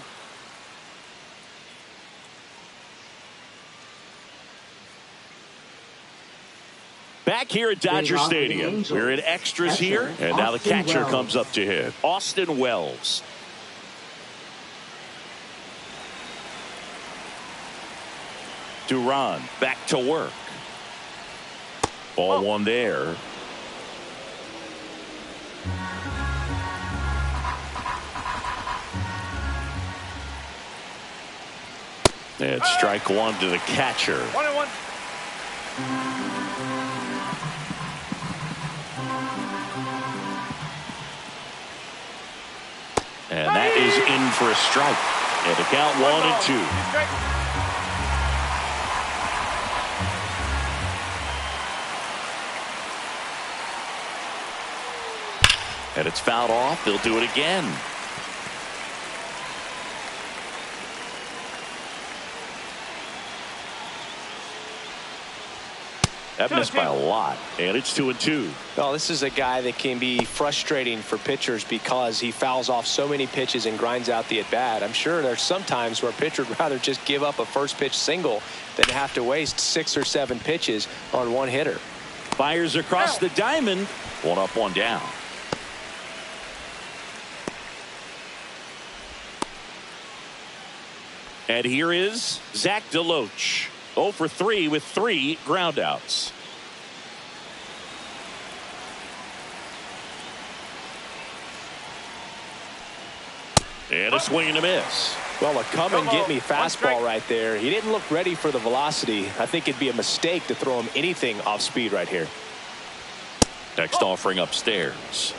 Back here at Dodger Stadium. We're in extras here, and now the catcher comes up to hit. Austin Wells. Duran back to work. Ball 1 there. And strike 1 to the catcher. 1-1. And that is in for a strike. And the count 1-2. 2 strikes. And it's fouled off. They'll do it again. That missed by a lot, and it's 2-2. Well, this is a guy that can be frustrating for pitchers because he fouls off so many pitches and grinds out the at-bat. I'm sure there's some times where a pitcher would rather just give up a first pitch single than have to waste 6 or 7 pitches on one hitter. Fires across the diamond. 1 up, 1 down. And here is Zach DeLoach. 0 for 3 with 3 groundouts. And a swing and a miss. Well, a come and get me fastball right there. He didn't look ready for the velocity. I think it'd be a mistake to throw him anything off speed right here. Next offering upstairs.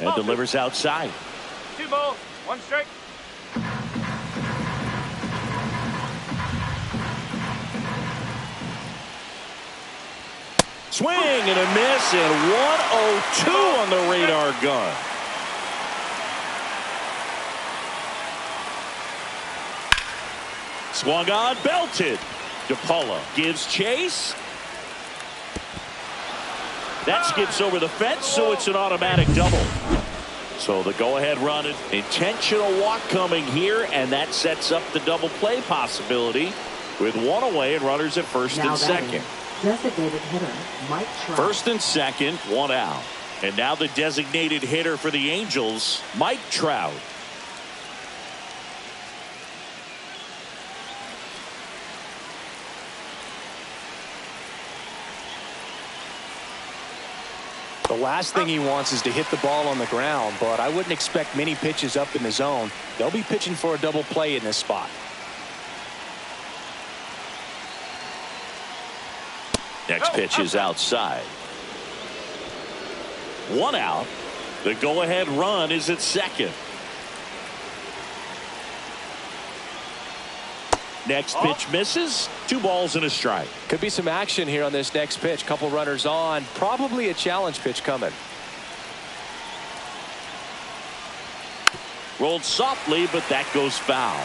And delivers outside. 2 balls, 1 strike. Swing and a miss, and 102 on the radar gun. Swung on, belted. DePaula gives chase. That skips over the fence, so it's an automatic double. So the go-ahead run, intentional walk coming here, and that sets up the double play possibility with 1 away and runners at first and second. Designated hitter Mike Trout. First and second, 1 out. And now the designated hitter for the Angels, Mike Trout. The last thing he wants is to hit the ball on the ground, but I wouldn't expect many pitches up in the zone. They'll be pitching for a double play in this spot. Next pitch is outside. 1 out. The go-ahead run is at second. Next pitch misses. 2 balls and a strike. Could be some action here on this next pitch. Couple runners on. Probably a challenge pitch coming. Rolled softly, but that goes foul.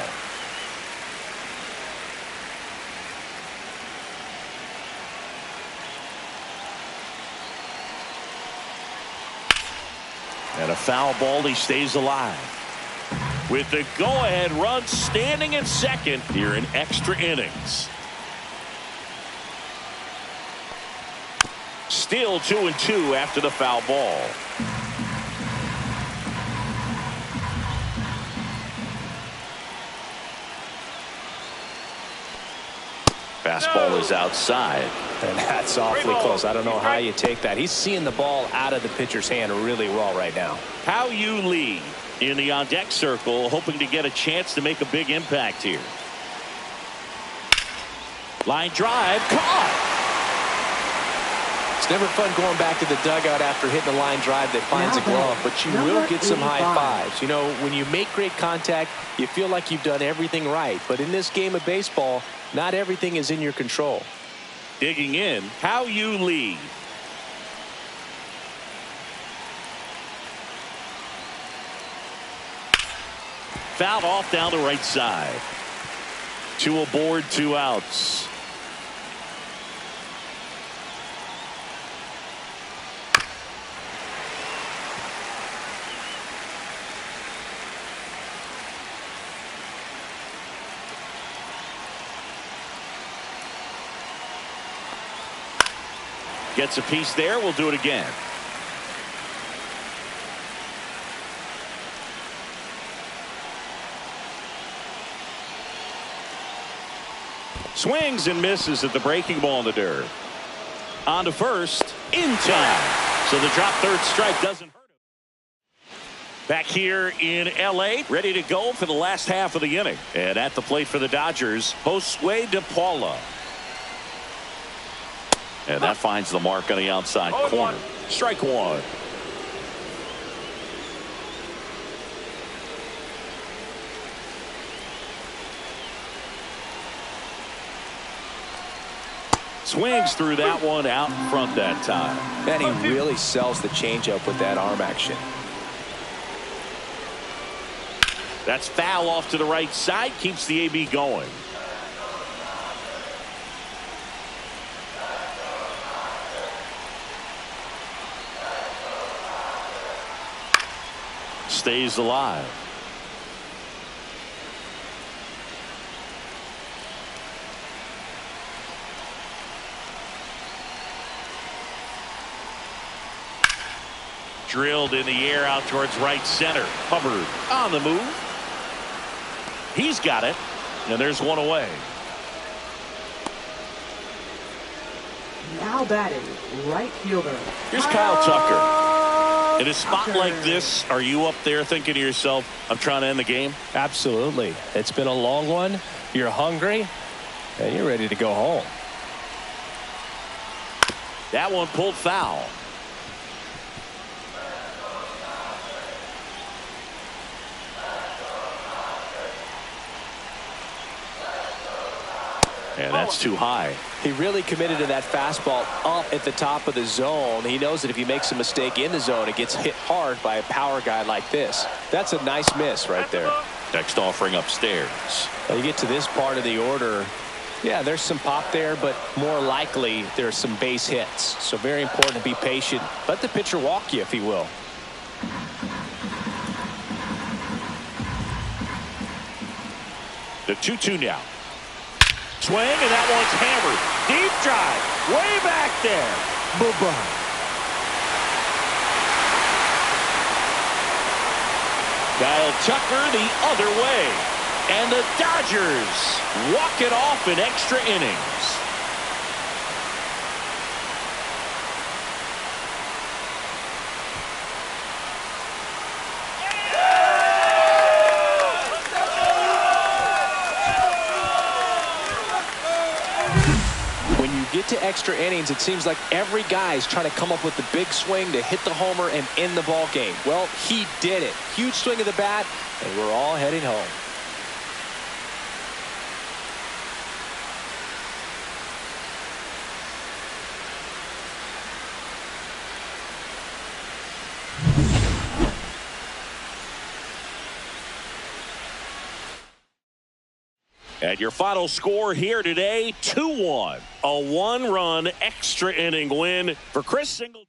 And a foul ball, he stays alive. With the go-ahead run standing at second here in extra innings. Still 2-2 after the foul ball. Fastball is outside. And that's awfully close. I don't know how you take that. He's seeing the ball out of the pitcher's hand really well right now. How you lead in the on-deck circle, hoping to get a chance to make a big impact here. Line drive, caught. It's never fun going back to the dugout after hitting a line drive that finds a glove, but you will get some high fives. You know, when you make great contact, you feel like you've done everything right. But in this game of baseball, not everything is in your control. Digging in, how you lead. Fouled off down the right side. 2 aboard, 2 outs. Gets a piece there. We'll do it again. Swings and misses at the breaking ball in the dirt. On to first. In time. So the drop third strike doesn't hurt him. Back here in L.A. Ready to go for the last half of the inning. And at the plate for the Dodgers, Josue DePaula. And that finds the mark on the outside corner. Strike 1. Swings through that one out in front that time. And he really sells the changeup with that arm action. That's foul off to the right side. Keeps the AB going. Stays alive. Drilled in the air out towards right center. Hubbard on the move. He's got it. And there's 1 away. Now batting, right fielder. Here's Kyle Tucker. In a spot like this, are you up there thinking to yourself, I'm trying to end the game? Absolutely. It's been a long one. You're hungry, and you're ready to go home. That one pulled foul. And that's too high. He really committed to that fastball up at the top of the zone. He knows that if he makes a mistake in the zone, it gets hit hard by a power guy like this. That's a nice miss right there. Next offering upstairs. Now you get to this part of the order. Yeah, there's some pop there, but more likely there's some base hits. So very important to be patient. Let the pitcher walk you, if he will. The 2-2 now. Swing, and that one's hammered. Deep drive. Way back there. Bye-bye. Kyle Tucker the other way. And the Dodgers walk it off in extra innings. When you get to extra innings, it seems like every guy is trying to come up with the big swing to hit the homer and end the ball game. Well, he did it. Huge swing of the bat, and we're all heading home. And your final score here today, 2-1. A one-run extra inning win for Chris Singleton.